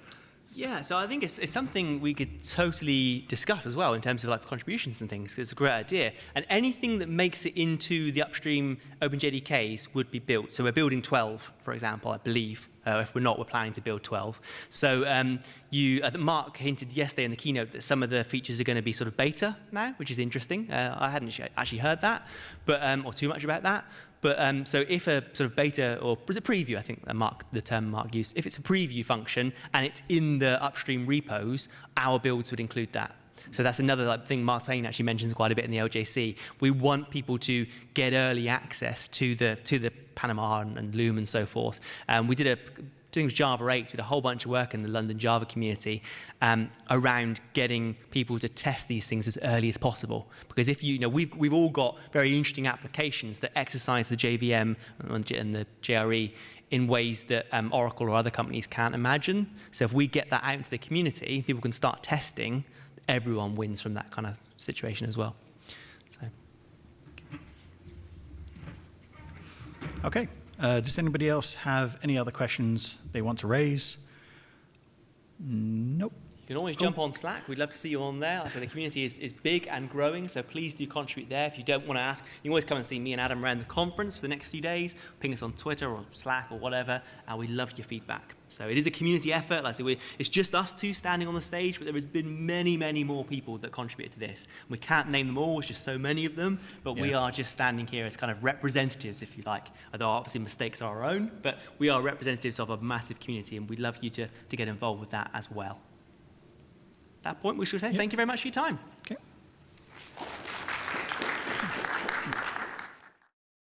Yeah, so I think it's something we could totally discuss as well in terms of like contributions and things. It's a great idea. And anything that makes it into the upstream OpenJDKs would be built. So we're building 12, for example, I believe. If we're not, we're planning to build 12. So Mark hinted yesterday in the keynote that some of the features are going to be sort of beta now, which is interesting. I hadn't actually heard that, but or too much about that. But so if a sort of beta, or was it preview, I think the term Mark used, if it's a preview function and it's in the upstream repos, our builds would include that. So that's another thing Martin actually mentions quite a bit in the LJC. We want people to get early access to the Panama and Loom and so forth. We did doing Java 8, we did a whole bunch of work in the London Java community around getting people to test these things as early as possible. Because if we've all got very interesting applications that exercise the JVM and the JRE in ways that Oracle or other companies can't imagine. So if we get that out into the community, people can start testing, everyone wins from that kind of situation as well. So. Okay. Does anybody else have any other questions they want to raise? Nope. You can always jump on Slack. We'd love to see you on there. So the community is big and growing, so please do contribute there. If you don't want to ask, you can always come and see me and Adam around the conference for the next few days. Ping us on Twitter or Slack or whatever, and we love your feedback. So it is a community effort. Like I said, it's just us two standing on the stage, but there has been many, many more people that contributed to this. We can't name them all. It's just so many of them, but we are just standing here as kind of representatives, if you like. Although obviously mistakes are our own, but we are representatives of a massive community, and we'd love you to get involved with that as well. At that point, we should say thank you very much for your time. Okay.